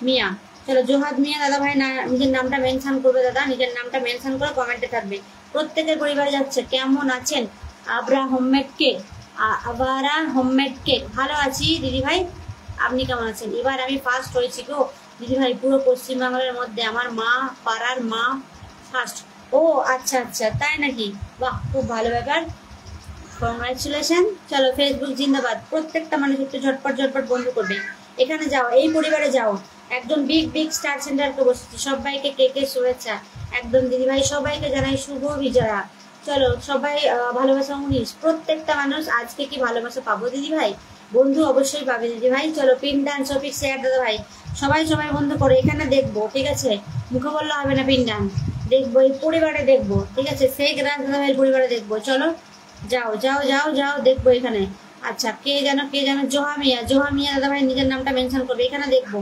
মিয়া, চলো, জোহাদ মিয়া দাদা ভাই না নিজের নামটা মেনশন করবে দাদা, নিজের নামটা মেনশন করে কমেন্টে থাকবে। প্রত্যেকের পরিবারে যাচ্ছে। কেমন আছেন? আবরা হোমমেড কেক, আবারা হোমমেড কেক। ভালো আছি দিদি ভাই, আপনি কেমন আছেন? এবার আমি ফার্স্ট হয়েছি গো দিদি ভাই, পুরো পশ্চিমবাংলার মধ্যে আমার মা, পাড়ার মা ফার্স্ট। ও আচ্ছা আচ্ছা, তাই নাকি? বাহ, খুব ভালো ব্যাপার, কংগ্রাচুলেশন। চলো, ফেসবুক জিন্দাবাদ। প্রত্যেকটা মানুষ একটু ঝটপট ঝটপট বন্ধ করবে। এখানে যাও, এই পরিবারে যাও, একদম বিগ বিগ স্টার সেন্টারকে বসেছি। সবাইকে কেকের শুভেচ্ছা একদম দিদিভাই, সবাইকে জানাই শুভ বিজয়া। চলো সবাই ভালোবাসা 19। প্রত্যেকটা মানুষ আজকে কি ভালোবাসা পাবো দিদিভাই? বন্ধু অবশ্যই পাবে দিদিভাই। চলো, পিন ডান শপিক শেয়ার দাদা ভাই, সবাই সবাই বন্ধ করো। এখানে দেখবো, ঠিক আছে? মুখে বললে হবে না, পিন ডান দেখবো, এই পরিবারে দেখবো, ঠিক আছে? সেই রাজ দাদা ভাইয়ের পরিবারে দেখবো। চলো যাও যাও যাও যাও, দেখবো এখানে। আচ্ছা, কে যেন জোহা মিয়া দাদা ভাই নিজের নামটা মেনশন করবে, এখানে দেখবো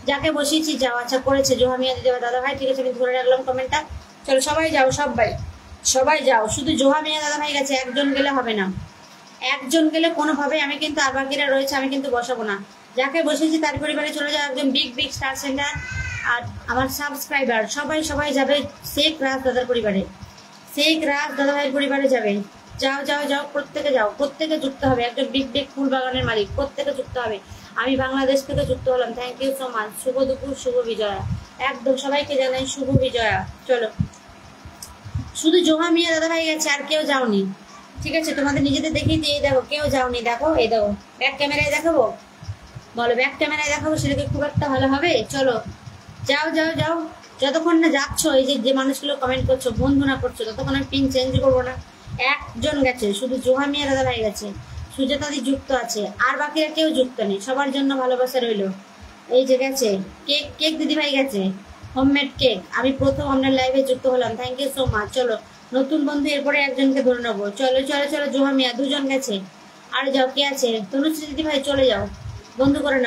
যাকে বসিয়েছি। যাও, আচ্ছা করেছে জোহা মিয়া দিদি দাদা ভাই, ঠিক আছে, আমি ধরে রাখলাম কমেন্টটা। চলো সবাই যাও, সবাই যাও, শুধু জোহা মিয়া দাদা ভাই গেছে, একজন গেলে হবে না, একজন গেলে কোনোভাবে আমি কিন্তু, আর বাকিরা রয়েছে আমি কিন্তু বসাবো না। যাকে বসেছি তার পরিবারে চলে যাও, একদম বিগ বিগ স্টার সেন্টার। আর আমার সাবস্ক্রাইবার সবাই যাবে শেখ রাজ দাদার পরিবারে, শেখ রাজ দাদা ভাইয়ের পরিবারে যাবে। যাও যাও যাও, প্রত্যেকে যাও, প্রত্যেকে যুক্ত হবে। একজন বিগ বিগ ফুল বাগানের মালিক, প্রত্যেকে যুক্ত হবে। আমি বাংলাদেশ থেকে যুক্ত হলাম, থ্যাংক ইউ সো মাচ। শুভ দুপুর, শুভ বিজয়া, একদম সবাইকে জানাই শুভ বিজয়া। চলো, শুধু জোহা মিয়া দাদা ভাই গেছে, আর কেউ যাওনি, ঠিক আছে? তোমাদের নিজেদের দেখিয়ে দিয়ে দেখো, কেউ যাওনি, দেখো এই দেখো, ব্যাক ক্যামেরায় দেখাবো, বলো ব্যাক ক্যামেরায় দেখাবো, সেটাকে খুব একটা ভালো হবে। চলো যাও যাও যাও, যতক্ষণ না যাচ্ছ, এই যে মানুষগুলো কমেন্ট করছো, বন্ধু না করছো, ততক্ষণ আমি পিন চেঞ্জ করবো না। একজন গেছে, শুধু জোহা মিয়া দাদা ভাই গেছে, সুজাতাদি যুক্ত আছে, আর বাকিরা কেউ যুক্ত নেই। সবার জন্য ভালোবাসা রইলো। এই যে গেছে কেক দিদি ভাই গেছে, হোমমেড কেক। আমি প্রথম আপনার লাইভে যুক্ত হলাম, থ্যাংক ইউ সো মাচ। চলো, নতুন বন্ধু এরপরে একজনকে ধরে নেবো। চলো চলো চলো, জোহা মিয়া দুজন গেছে, আর যাও, কে আছে? তনুশ্রী দিদি ভাই চলে যাও, বন্ধু করে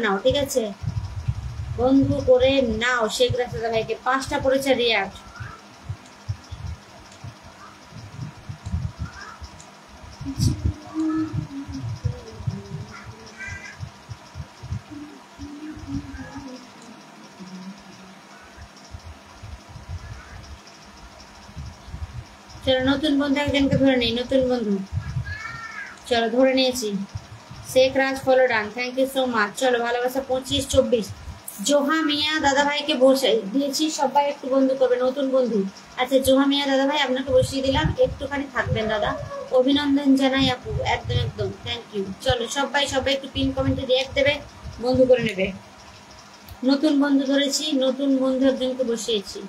নাও, ঠিক আছে? বন্ধু করে নাও শেখ রাস্তা ভাইকে। 5টা পড়েছে রিয়াক্ট। চলো, নতুন বন্ধু একজনকে ধরে নেই, নতুন বন্ধু। চলো, ধরে নিয়েছি। Sheikh Raj follow done, thank you so much. চলো, ভালোবাসা 25 24। জোহা মিয়া দাদা ভাইকে বসে দিয়েছি, সবাই একটু বন্ধু করবে, নতুন বন্ধু। আচ্ছা, জোহা মিয়া দাদা ভাই আপনাকে বসিয়ে দিলাম, একটুখানি থাকবেন দাদা, অভিনন্দন জানাই আপু, একদম একদম থ্যাংক ইউ। চলো সবাই একটু পিন কমেন্টে রিয়াক্ট দেবে, বন্ধু করে নেবে। নতুন বন্ধু ধরেছি, নতুন বন্ধু একজনকে বসিয়েছি।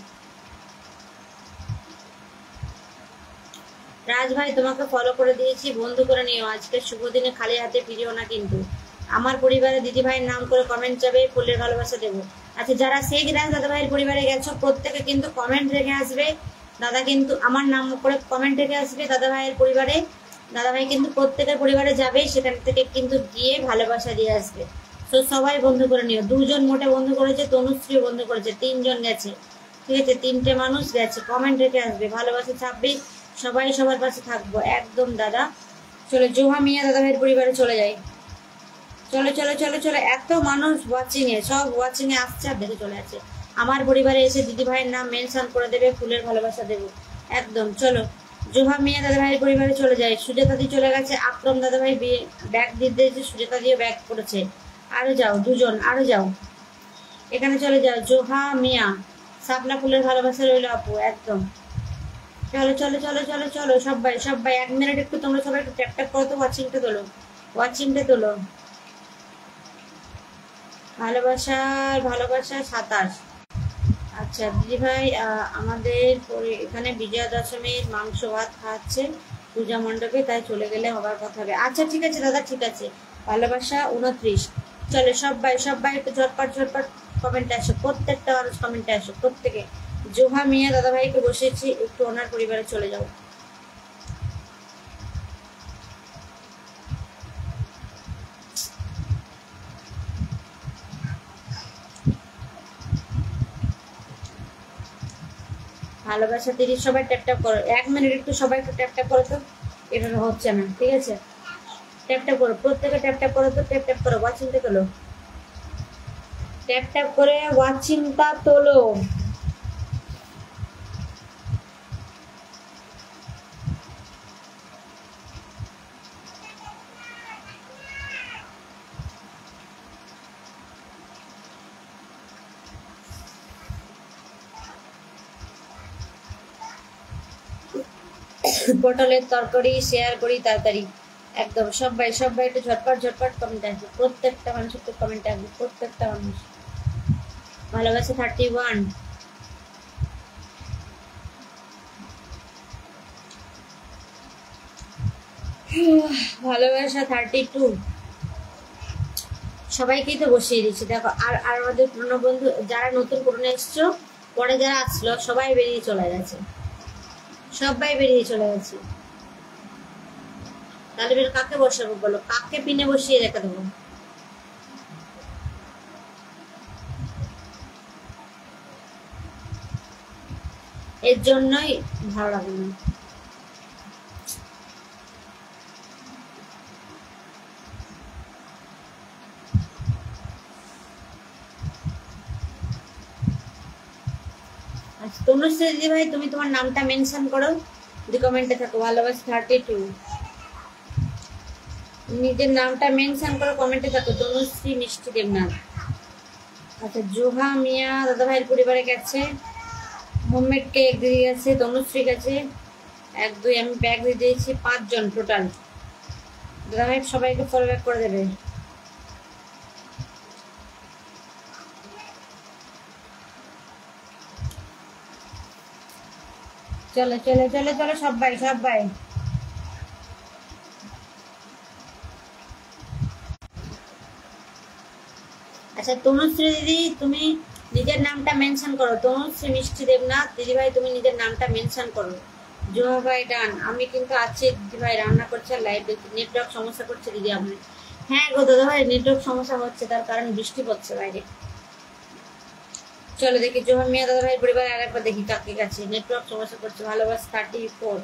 রাজ ভাই তোমাকে ফলো করে দিয়েছি, বন্ধু করে নিও। আজকে শুভ দিনে খালি হাতে ফিরিও না কিন্তু। আমার পরিবারে দিদি ভাইয়ের নাম করে কমেন্ট যাবে, ফুলের ভালোবাসা দেবো। আচ্ছা, যারা শেখ রাজ দাদা ভাইয়ের পরিবারে গেছো, প্রত্যেকে কিন্তু কমেন্ট রেখে আসবে। দাদা কিন্তু আমার নাম করে কমেন্ট রেখে আসবে দাদা ভাইয়ের পরিবারে। দাদা ভাই কিন্তু প্রত্যেকের পরিবারে যাবে, সেখান থেকে কিন্তু গিয়ে ভালোবাসা দিয়ে আসবে। তো সবাই বন্ধু করে নিও। 2জন মোটে বন্ধু করেছে, তনুশ্রীও বন্ধু করেছে, 3জন গেছে, ঠিক আছে? 3টে মানুষ গেছে, কমেন্ট রেখে আসবে। ভালোবাসা 26, সবাই সবার পাশে থাকবো একদম দাদা। চলো, জোহা মিয়া দাদা ভাইয়ের পরিবারে চলে যাই। চলো চলো চলো চলো, এত মানুষ ওয়াচিং এ, সব ওয়াচিং এ আসছে আর দেখে চলে আছে। আমার পরিবারে এসে দিদি ভাইয়ের নাম মেনশন করে দেবে, ফুলের ভালোবাসা দেবো একদম। চলো, জোহা মিয়া দাদা ভাইয়ের পরিবারে চলে যায়। সুজাতা দি চলে গেছে। আকরম দাদা ভাই ব্যাগ দিয়ে দিয়েছে, সুজাতা দিয়ে ব্যাগ করেছে। আরো যাও, দুজন আরো যাও, এখানে চলে যাও। জোহা মিয়া, শাপলা ফুলের ভালোবাসা রইল আপু, একদম। চলো চলো চলো চলো চলো সবাই সবাই 1 মিনিট একটু তোমরা সবাই একটু ট্যাপ ট্যাপ করো তো, ওয়াচিংটা তোলো, ওয়াচিংটা তোলো। ভালোবাসার ভালোবাসা 27। আচ্ছা দিদি ভাই, আমাদের এখানে বিজয়া দশমীর মাংস ভাত খাওয়াচ্ছে পূজা মণ্ডপে, তাই চলে গেলে হবার কথা হবে। আচ্ছা ঠিক আছে দাদা, ঠিক আছে। ভালোবাসা 29। চলো সবাই সবাই একটু ঝটপট ঝটপট কমেন্টে আসো, প্রত্যেকটা মানুষ কমেন্টে আসো, প্রত্যেকে। জোহা মিয়া দাদা ভাইকে বসেছি, একটু ওনার পরিবারে চলে যাও। ভালোবাসা 30। সবাই ট্যাপ ট্যাপ করো, 1 মিনিট একটু সবাই একটু ট্যাপ ট্যাপ করো তো, এটা হচ্ছে না, ঠিক আছে? ট্যাপ ট্যাপ করো, প্রত্যেকে ট্যাপ ট্যাপ করো তো, ট্যাপ ট্যাপ করো, ওয়াচিংটা তোলো, ট্যাপ ট্যাপ করে ওয়াচিংটা তোলো। পটলের তরকারি শেয়ার করি তাড়াতাড়ি, একদম। সবাই সবাই একটু ঝটপট ঝটপট কমেন্ট আসবে, প্রত্যেকটা মানুষ একটু কমেন্ট আসবে, প্রত্যেকটা মানুষ। ভালোবাসা 31। ভালোবাসা 32। সবাইকেই তো বসিয়ে দিচ্ছি দেখো। আর আর আমাদের পুরনো বন্ধু যারা নতুন পুরনো এসছো, পরে যারা আসলো সবাই বেরিয়ে চলে গেছে, সবাই বেরিয়ে চলে গেছে। তাহলে বের কাকে বসাবো বলো, কাকে পিনে বসিয়ে রেখে দেবো? এর জন্যই ভালো লাগে না। আচ্ছা তনুশ্রী দিদি ভাই, তুমি তোমার নামটা মেনশন করো যদি কমেন্টে থাকো। ভালোবাসা 32। নিজের নামটা মেনশন করো, কমেন্টে থাকো। তনুশ্রী মিষ্টি দেবনাথ। আচ্ছা জোহা মিয়া দাদা ভাইয়ের পরিবারে গেছে, হোমমেড কেক দিয়ে গেছে, তনুশ্রী গেছে 1 2, আমি ব্যাগ দিয়ে দিয়েছি 5 জন টোটাল। দাদা ভাই সবাইকে ফলো ব্যাক করে দেবে। চলো চলো চলো চলো সবাই সবাই। আচ্ছা তনুশ্রী দিদি, তুমি নিজের নামটা মেনশন করো। তনুশ্রী মিষ্টি দেবনাথ দিদি ভাই, তুমি নিজের নামটা মেনশন করো। জোহা ভাই ডান। আমি কিন্তু আছি দিদি ভাই, রান্না করছে, লাইভ দেখছি। নেটওয়ার্ক সমস্যা করছে দিদি আপনার? হ্যাঁ গো দাদা ভাই, নেটওয়ার্ক সমস্যা হচ্ছে, তার কারণ বৃষ্টি পড়ছে বাইরে। চলো দেখি জোহা মিয়া দাদা ভাই পরিবারে আরেকবার দেখি কাকে গেছে। নেটওয়ার্ক সমস্যা করছে। ভালোবাসা 34।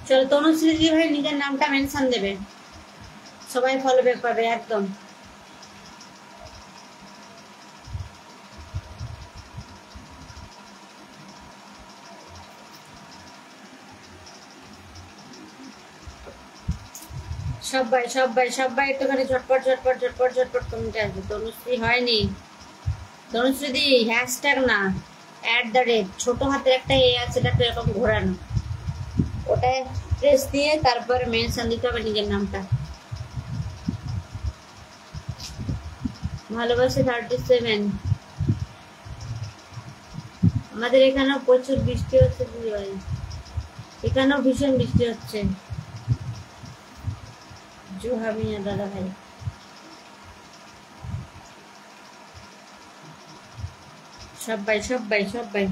চলো তনুশ্রী দিদি ভাই নিজের নামটা মেনশন দেবে, সবাই ফলো ব্যাক পাবে, একদম। সবাই সবাই সবাই একটুখানি ঝটপট ঝটপট ঝটপট ঝটপট কমেন্টে আসবে। তনুশ্রী হয়নি, তনুশ্রী দি হ্যাশট্যাগ না, @ ছোট হাতের একটা এ আছে, এটা এরকম ঘোরানো, ওটায় প্রেস দিয়ে তারপরে মেনশন দিতে হবে নিজের নামটা। ভালোবাসা 37। আমাদের এখানেও প্রচুর বৃষ্টি হচ্ছে দিদি ভাই, এখানেও ভীষণ বৃষ্টি হচ্ছে। জোহা মিয়া দাদা ভাই, সবাই সবাই সবাই।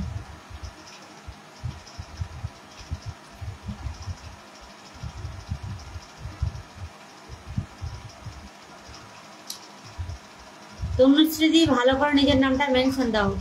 তনুশ্রী দি ভালো করে নিজের নামটা মেনশন দাও।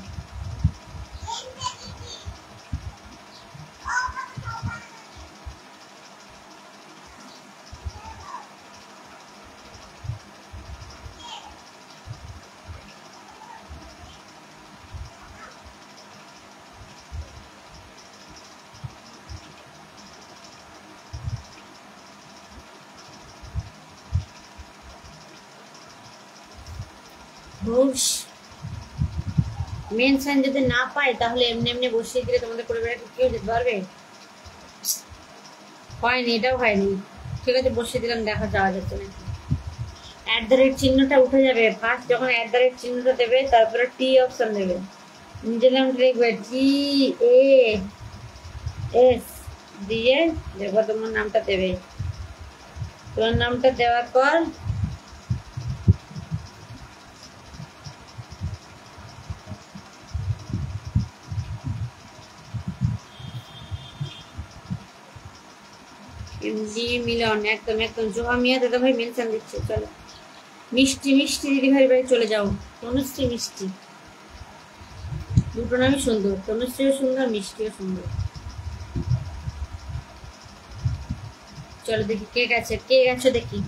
ঘুষ মেনশন যদি না পাই তাহলে এমনি এমনি বসিয়ে দিলে তোমাদের পরিবারে কেউ যেতে পারবে? হয়নি, এটাও হয়নি। ঠিক আছে, বসিয়ে দিলাম, দেখা যাওয়া যাচ্ছে নাকি। @ চিহ্নটা উঠে যাবে। ফার্স্ট যখন @ চিহ্নটা দেবে তারপরে টি অপশন দেবে, নিজের নামটা লিখবে TAS দিয়ে দেখো তোমার নামটা দেবে। তোমার নামটা দেওয়ার পর মিলন একদম একদম জোহা মিয়া দাদা ভাই মেনশন দিচ্ছে। চলো মিষ্টি মিষ্টি দিদি ভাই বাড়ি চলে যাও। তনুশ্রী মিষ্টি, দুটো নামই সুন্দর, তনুশ্রীও সুন্দর মিষ্টিও সুন্দর। চলো দেখি কে গেছে, কে গেছে দেখি।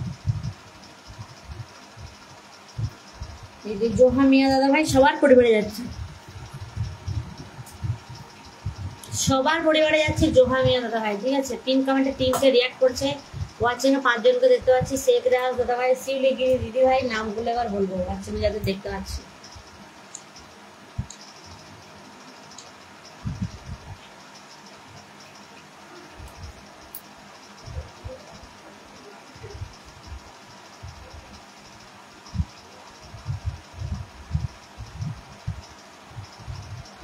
এই যে জোহা মিয়া দাদা ভাই সবার পরিবারে যাচ্ছে, সবার পরিবারে যাচ্ছে জোহা মিয়া দাদা ভাই। ঠিক আছে, পিন কমেন্টে 3টে রিয়াক্ট করছে, ওয়াচিং এ 5 জনকে দেখতে পাচ্ছি। শেখ রাজ দাদা ভাই, শিউলিগিরি দিদি ভাই, নামগুলো এবার বলবো ওয়াচিং এ যাদের দেখতে পাচ্ছি।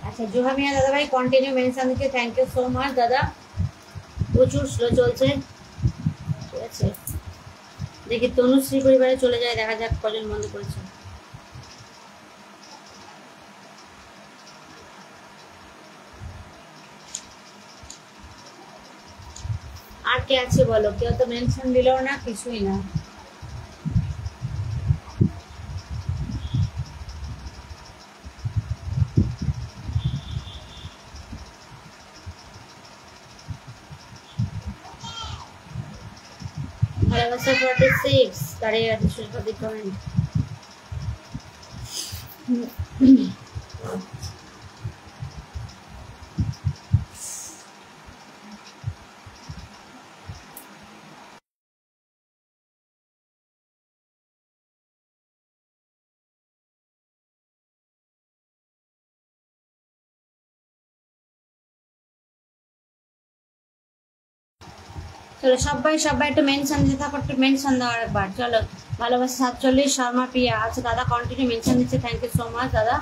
আচ্ছা জোহা মিয়া দাদা ভাই কন্টিনিউ মেনশন দিকে, থ্যাংক ইউ সো মাচ দাদা। প্রচুর স্লো চলছে। ঠিক আছে, দেখি তনুশ্রী পরিবারে চলে যায়, দেখা যাক কজন বন্ধ করেছে। আর কে আছে বলো? কেউ তো মেনশন দিল না, কিছুই না। ভালোবাসা 46 দাঁড়িয়ে আছে সুস্বাদী কমেন্ট। চলো সবাই সবাই একটু মেনশন দিতে থাকো, একটু মেনশন দাও আরেকবার। চলো ভালোবাসা 47 শর্মা প্রিয়া। আচ্ছা দাদা কন্টিনিউ মেনশন দিচ্ছে, থ্যাংক ইউ সো মাচ দাদা।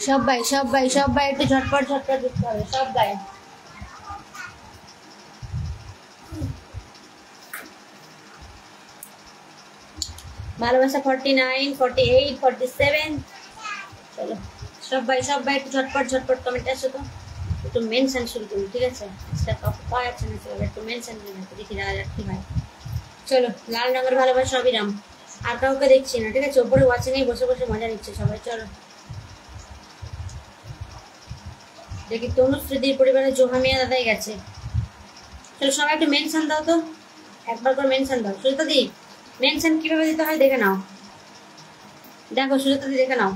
সবাই সবাই সবাই একটু ঝটপট ঝটপট দিতে হবে সবাই। ভালোবাসা 49 48 47। চলো সবাই সবাই একটু ঝটপট ঝটপট কমেন্ট আসো তো, একটু মেনশন শুরু করুন। ঠিক আছে, সেটা পাওয়া যাচ্ছে না, চলো একটু মেনশন দিন, দেখি দেখা যাক কি ভাই। চলো লাল রঙের ভালোবাসা অবিরাম, আর কাউকে দেখছি না। ঠিক আছে, ওপরে ওয়াচিং এই বসে বসে মজা নিচ্ছে সবাই। চলো দেখি তনুশ্রীদির পরিবারে জোহা মিয়া দাদাই গেছে। চলো সবাই একটু মেনশন দাও তো, একবার করে মেনশন দাও। সুজাতা দি মেনশন কিভাবে দিতে হয় দেখে নাও, দেখো সুজাতা দি দেখে নাও,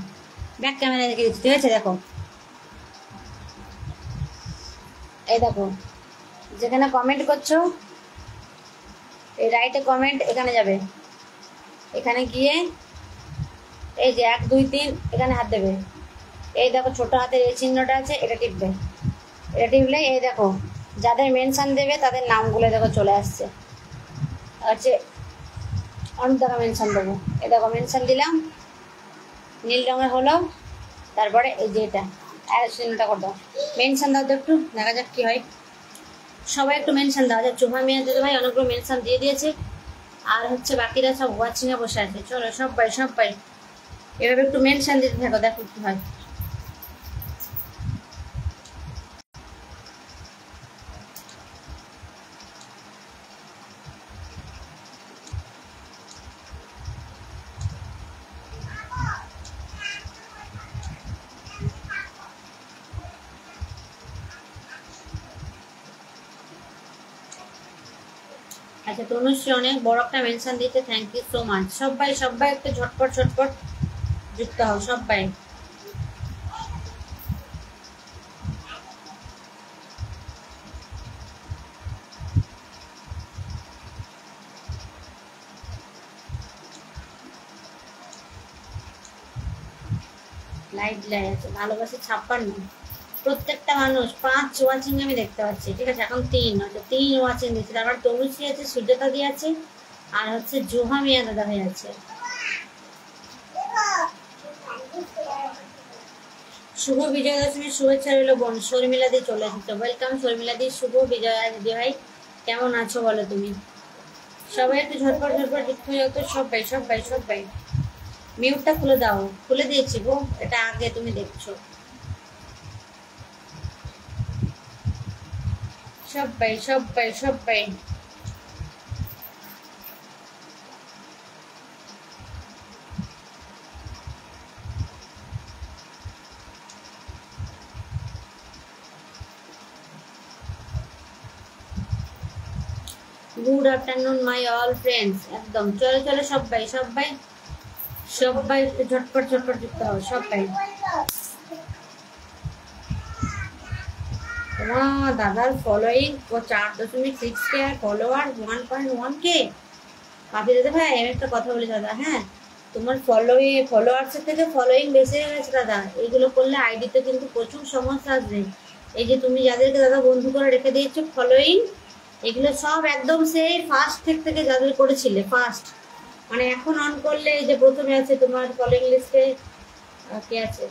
ব্যাক ক্যামেরায় দেখে দিচ্ছি। ঠিক আছে, দেখো এই দেখো যেখানে কমেন্ট করছো এই রাইটে কমেন্ট, এখানে যাবে, এখানে গিয়ে এই যে 1 2 3 এখানে হাত দেবে। এই দেখো ছোট হাতের এই চিহ্নটা আছে, এটা টিপবে। এটা টিপলে এই দেখো যাদের মেনশন দেবে তাদের নামগুলো দেখো চলে আসছে। হচ্ছে অনেক টাকা মেনশন দেবো। এই দেখো মেনশন দিলাম, নীল রঙের হলো। তারপরে এই যে এটা চিহ্নটা করে দাও, মেনশন দাও তো একটু, দেখা যাক কি হয়। সবাই একটু মেনশন দাও। জোহা মিয়া দাদা ভাই অনেকগুলো মেনশন দিয়ে দিয়েছে, আর হচ্ছে বাকিরা সব ওয়াচিংয়ে বসে আছে। চলো সবাই সবাই এভাবে একটু মেনশন দিতে থাকো, দেখো কি হয়। আচ্ছা তনুশ্রী অনেক বড় একটা মেনশন দিয়েছে, থ্যাংক ইউ সো মাচ। সবাই সবাই একটু ঝটপট ঝটপট যুক্ত হও সবাই। লাইট লাই আছে, ভালোবাসা 56। প্রত্যেকটা মানুষ 5 ওয়াচিং আমি দেখতে পাচ্ছি, ঠিক আছে? এখন 3 হচ্ছে, 3 ওয়াচিং দিচ্ছে। তারপর তনুশ্রী আছে, সুজাতা দি আছে, আর হচ্ছে জোহা মিয়া দাদা ভাই আছে। শুভ বিজয়া দশমীর শুভেচ্ছা রইল বোন। শর্মিলা দি চলে এসেছে, ওয়েলকাম শর্মিলা দি। শুভ বিজয়া দিদি ভাই, কেমন আছো বলো তুমি? সবাই একটু ঝটপট ঝটপট যুক্ত হয়ে যাও তো, সবাই সবাই সবাই। মিউটটা খুলে দাও, খুলে দিয়েছি গো, এটা আগে তুমি দেখছো। সবাই সবাই সবাই good afternoon my all friends. একদম চলো চলো সবাই সবাই সবাই একটু ঝটপট ঝটপট যুক্ত হও সবাই। তোমার দাদার ফলোয়িং 4.6K আর ফলোয়ার 1.1K। পাপি দাদা ভাই আমি একটা কথা বলি দাদা, হ্যাঁ তোমার ফলোয়ার্সের থেকে ফলোয়িং বেশি হয়ে গেছে দাদা। এইগুলো করলে আইডিতে কিন্তু প্রচুর সমস্যা আসবে। এই যে তুমি যাদেরকে দাদা বন্ধু করে রেখে দিয়েছো ফলোয়িং, এগুলো সব একদম সেই ফার্স্ট থেকে যাদের করেছিলে ফার্স্ট, মানে এখন অন করলে এই যে প্রথমে আছে তোমার ফলোয়িং লিস্টে কে আছে,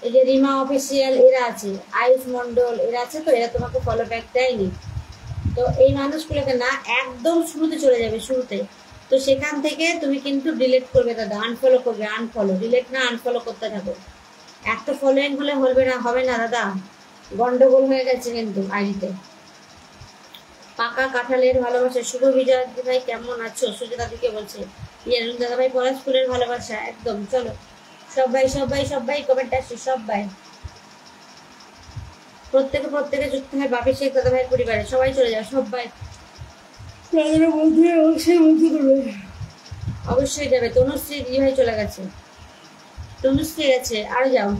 এই যে রিমা অফিসিয়াল এরা আছে, আয়ুষ মন্ডল এরা আছে, তো এরা তোমাকে ফলো ব্যাক দেয়নি। তো এই মানুষগুলোকে না একদম শুরুতে চলে যাবে, শুরুতে। তো সেখান থেকে তুমি কিন্তু ডিলিট করবে দাদা, আনফলো করবে, আনফলো ডিলিট না আনফলো করতে থাকো। একটা ফলোয়িং হলে হবে না দাদা, গন্ডগোল হয়ে গেছে কিন্তু আইডিতে। পাকা কাঁঠালের ভালোবাসা। শুভ বিজয় ভাই কেমন আছো? সুজাতা দিকে বলছে ইয়ারুন দাদা ভাই পলাশপুরের ভালোবাসা। একদম চলো সবাই সবাই সবাই কমেন্ট আসছে সবাই, প্রত্যেকে যুক্ত হয় বাপি শেখ দাদা ভাই পরিবারে। সবাই চলে যাও সবাই, অবশ্যই যাবে। তনুশ্রী দিদি ভাই চলে গেছে, তনুশ্রী গেছে, আরো যাও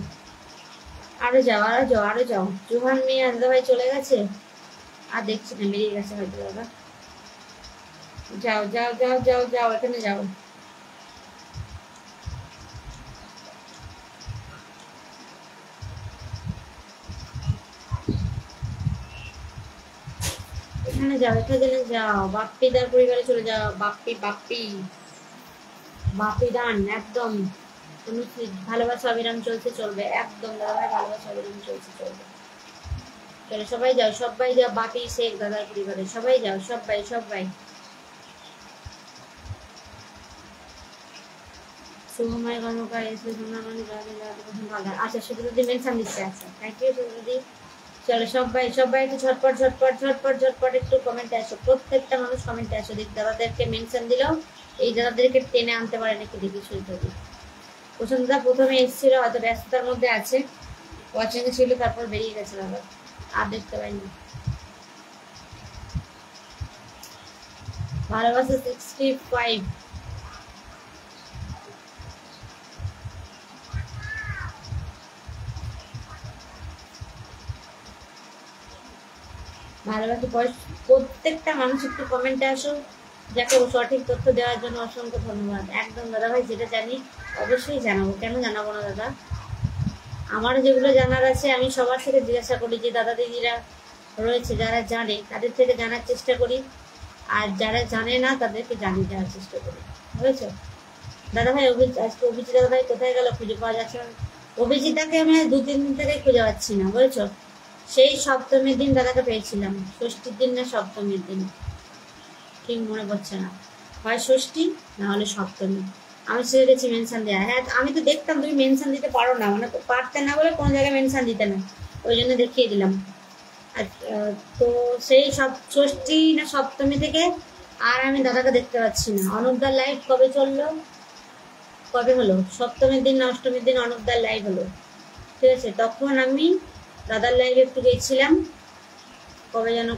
আরো যাও আরো যাও আরো যাও। জোহান মিয়া দাদা ভাই চলে গেছে, আর দেখছি না, বেরিয়ে গেছে হয়তো দাদা। যাও যাও যাও যাও যাও, এখানে যাও। এখানে যাও, এখানে যাও, বাপ্পিদার পরিবারে চলে যাও। বাপ্পি বাপ্পি বাপ্পি দান একদম। তুমি ভালোবাসা অবিরাম চলছে, চলবে একদম দাদা ভাই, ভালোবাসা অবিরাম চলছে, চলবে। চলো সবাই যাও সবাই যাও, বাপি শেখ দাদার পরিবারে সবাই যাও সবাই সবাই। শুভময় কর্মকার এসে আচ্ছা, সুব্রতী মেনশন দিচ্ছে, আচ্ছা থ্যাংক ইউ সুব্রতী। চলো সবাই সবাই একটু ঝটপট ঝটপট ঝটপট ঝটপট একটু কমেন্টে আসো, প্রত্যেকটা মানুষ কমেন্টে আসো। দেখ দাদাদেরকে মেনশন দিলেও এই দাদাদেরকে টেনে আনতে পারে নাকি দেখি সুব্রতী। প্রশান্তদা প্রথমে এসেছিল, হয়তো ব্যস্ততার মধ্যে আছে, ওয়াচিং ছিল, তারপর বেরিয়ে গেছে দাদা, আর দেখতে পাইনি। ভালোবাসা 65। ভালোবাসা প্রত্যেকটা মানুষ একটু কমেন্টে আসো, যাকে সঠিক তথ্য দেওয়ার জন্য অসংখ্য ধন্যবাদ। একদম দাদা ভাই, যেটা জানি অবশ্যই জানাবো, কেন জানাবো না দাদা। আমার যেগুলো জানার আছে আমি সবার থেকে জিজ্ঞাসা করি, যে দাদা দিদিরা রয়েছে যারা জানে তাদের থেকে জানার চেষ্টা করি, আর যারা জানে না তাদেরকে জানিয়ে দেওয়ার চেষ্টা করি, বুঝেছো দাদা ভাই। আজকে অভিজিৎ দাদা ভাই কোথায় গেল, খুঁজে পাওয়া যাচ্ছে না। অভিজিৎদাকে আমি 2-3 দিন থেকে খুঁজে পাচ্ছি না, বুঝেছো। সেই সপ্তমীর দিন দাদাকে পেয়েছিলাম, ষষ্ঠীর দিন না সপ্তমীর দিন, ঠিক মনে পড়ছে না, হয় ষষ্ঠী না হলে সপ্তমী। আমি ছেড়ে গেছি মেনশন দেওয়া। হ্যাঁ আমি তো দেখতাম তুমি মেনশন দিতে পারো না, মানে পারতে না বলে কোনো জায়গায় মেনশন দিতে না, ওই জন্য দেখিয়ে দিলাম। আর তো সেই ষষ্ঠী না সপ্তমী থেকে আর আমি দাদাকে দেখতে পাচ্ছি না। অনুপদার লাইভ কবে চললো, কবে হলো, সপ্তমীর দিন না অষ্টমীর দিন অনুপদার লাইভ হলো, ঠিক আছে। তখন আমি দাদার লাইভে একটু গেছিলাম, কবে যেন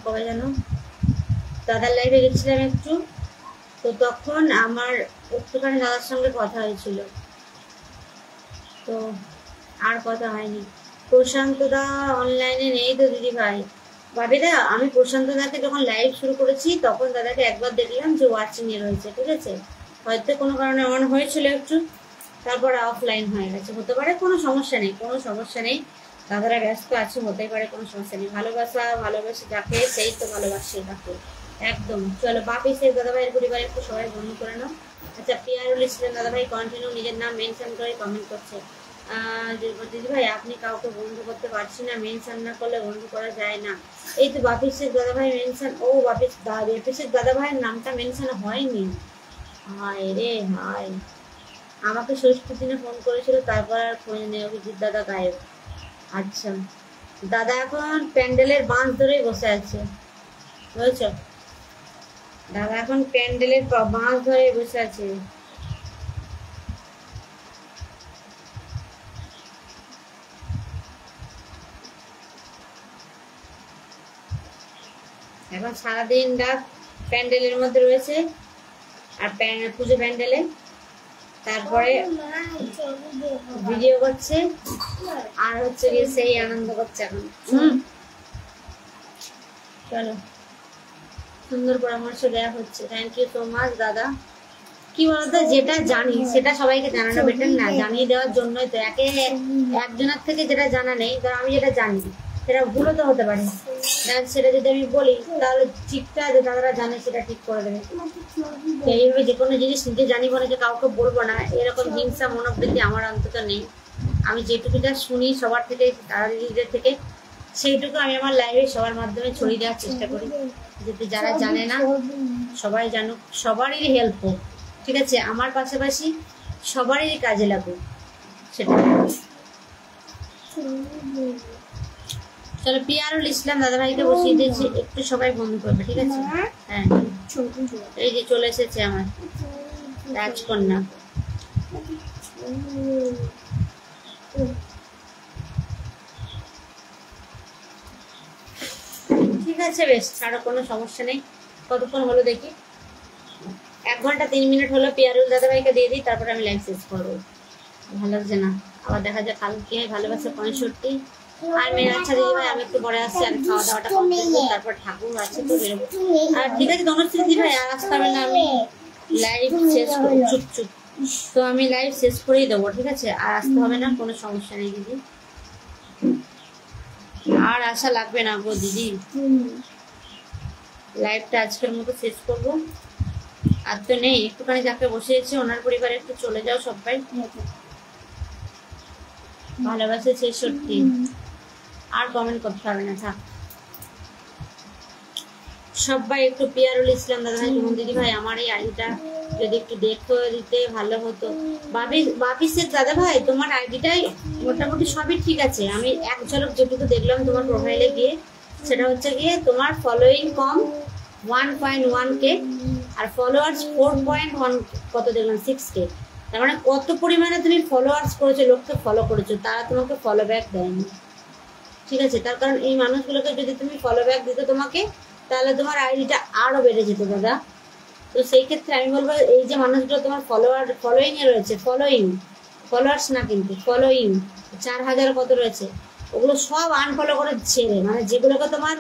দাদার লাইভে গেছিলাম একটু, তো তখন আমার একটুখানি দাদার সঙ্গে কথা হয়েছিল, তো আর কথা হয়নি। প্রশান্ত দা অনলাইনে নেই তো দিদি ভাই। ভাবিদা আমি প্রশান্ত দাকে যখন লাইভ শুরু করেছি তখন দাদাকে একবার দেখলাম যে ওয়াচিং এ রয়েছে, ঠিক আছে, হয়তো কোনো কারণে অন হয়েছিল একটু, তারপরে অফলাইন হয়ে গেছে, হতে পারে, কোনো সমস্যা নেই, কোনো সমস্যা নেই। দাদারা ব্যস্ত আছে, হতেই পারে, কোনো সমস্যা নেই। ভালোবাসে যাকে সেই তো ভালোবাসে তাকে, একদম। চলো বাপি শেখ দাদা ভাইয়ের পরিবার একটু সবাই বন্ধু করে নাও। আচ্ছা, পিয়ারুল ইসলাম দাদা ভাই কন্টিনিউ নিজের নাম মেনশন করে কমেন্ট করছে। দিদি ভাই আপনি কাউকে বন্ধু করতে পারছি না, মেনশন না করলে বন্ধু করা যায় না। এই তো বাপি শেখ দাদা ভাই মেনশন, ও বাপি শেখ দাদা ভাইয়ের নামটা মেনশন হয়নি। হায় রে হায়, আমাকে ষষ্ঠীর দিনে ফোন করেছিল, তারপর আর ফোন নেই, অভিজিৎ দাদা গায়েব। আচ্ছা, দাদা এখন প্যান্ডেলের বাঁশ ধরেই বসে আছে, বুঝেছ? দাদা এখন প্যান্ডেলের বাঁশ ধরে বসে আছে। এখন সারাদিন রাত প্যান্ডেলের মধ্যে রয়েছে, আর পুজো প্যান্ডেলে, তারপরে ভিডিও করছে, আর হচ্ছে গিয়ে সেই আনন্দ করছে এখন। চলো, সুন্দর পরামর্শ দেওয়া হচ্ছে, থ্যাংক ইউ সো মাচ দাদা। কি বলতো, যেটা জানি সেটা সবাইকে জানানো বেটার না, জানিয়ে দেওয়ার জন্যই তো। একজনের থেকে যেটা জানা নেই, ধর আমি যেটা জানি সেটা ভুলও তো হতে পারে, সেটা যদি আমি বলি তাহলে ঠিকটা যে দাদারা জানে সেটা ঠিক করে দেবে। এইভাবে যে কোনো জিনিস নিজে জানি বলে যে কাউকে বলবো না, এরকম হিংসা মনোবৃত্তি আমার অন্তত নেই। আমি যেটুকুটা শুনি সবার থেকে, তারা দিদিদের থেকে, সেইটুকু আমি আমার লাইভে সবার মাধ্যমে ছড়িয়ে দেওয়ার চেষ্টা করি, যাতে যারা জানে না সবাই জানুক, সবারই হেল্প হোক, ঠিক আছে? আমার পাশাপাশি সবারই কাজে লাগুক সেটা। চলো, পিয়ারুল ইসলাম দাদা ভাইকে বসিয়ে দিয়েছি, একটু সবাই বন্ধু করবে, ঠিক আছে? হ্যাঁ, এই যে চলে এসেছে আমার রাজকন্যা। ঠিক আছে, বেশ, ছাড়ো, কোনো সমস্যা নেই। কতক্ষণ হলো দেখি, 1 ঘন্টা 3 মিনিট হলো। পিয়ারুল দাদা ভাইকে দিয়ে দিই, তারপরে আমি লাইভ শেষ করবো। ভালো লাগছে না, আবার দেখা যায় কালকে ভালোবাসা 65। আর মেয়ে, আচ্ছা দিদি ভাই আমি একটু পরে আসছি, আর খাওয়া দাওয়াটা কমপ্লিট করি, তারপর ঠাকুর আছে তো বেরোবো। আর ঠিক আছে তনুশ্রী দিদি ভাই, আর আসতে হবে না, আমি লাইভ শেষ করি, চুপ তো আমি লাইভ শেষ করেই দেবো, ঠিক আছে? আর আসতে হবে না, কোনো সমস্যা নেই দিদি, আর আসা লাগবে না গো দিদি। লাইভটা আজকের মতো শেষ করবো, আর তো নেই, একটুখানি যাকে বসিয়েছি ওনার পরিবারে একটু চলে যাও সবাই। ভালোবাসে 66, আর কমেন্ট করতে হবে না, থাক। সবাই একটু পিয়ারুল ইসলাম দাদা ভাই, দিদি ভাই আমার এই আইডিটা যদি একটু দেখো দিতে ভালো হতো। বাপি শেখ দাদা ভাই, তোমার আইডিটাই মোটামুটি সবই ঠিক আছে। আমি এক ঝলক যেটুকু দেখলাম তোমার প্রোফাইলে গিয়ে, সেটা হচ্ছে গিয়ে তোমার ফলোয়িং কম 1.1K, আর ফলোয়ার্স 4.1 কত দেখলাম 6K। তার মানে কত পরিমাণে তুমি ফলোয়ার্স করেছো, লোককে ফলো করেছো, তারা তোমাকে ফলো ব্যাক দেয়নি, ঠিক আছে? তার কারণ এই মানুষগুলোকে যদি তুমি ফলো ব্যাক দিতে তোমাকে, তাহলে তোমার আইডিটা আরো বেড়ে যেত দাদা। তো সেই ক্ষেত্রে আমি বলবো, এই যে মানুষগুলো তোমার ফলোয়িং এ রয়েছে, ফলোয়ার্স না কিন্তু ফলোয়িং 4000 কত রয়েছে, ওগুলো সব আনফলো করে ছেড়ে, মানে যেগুলোকে তোমার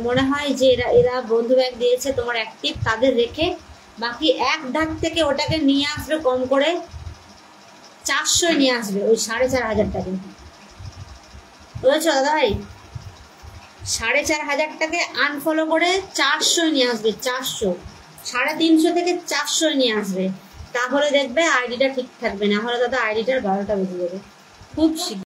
মনে হয় যে এরা বন্ধু ব্যাগ দিয়েছে তোমার অ্যাক্টিভ, তাদের রেখে বাকি এক ধাক থেকে ওটাকে নিয়ে আসবে কম করে 400 নিয়ে আসবে, ওই 4500 টাকা, বুঝেছো দাদা ভাই? 4500টাকে আনফলো করে 400 নিয়ে আসবে, 400, 350 থেকে 400 নিয়ে আসবে, তাহলে দেখবে আইডিটা ঠিক থাকবে, না হলে দাদা আইডিটার 12টা বেজে যাবে খুব শীঘ্র।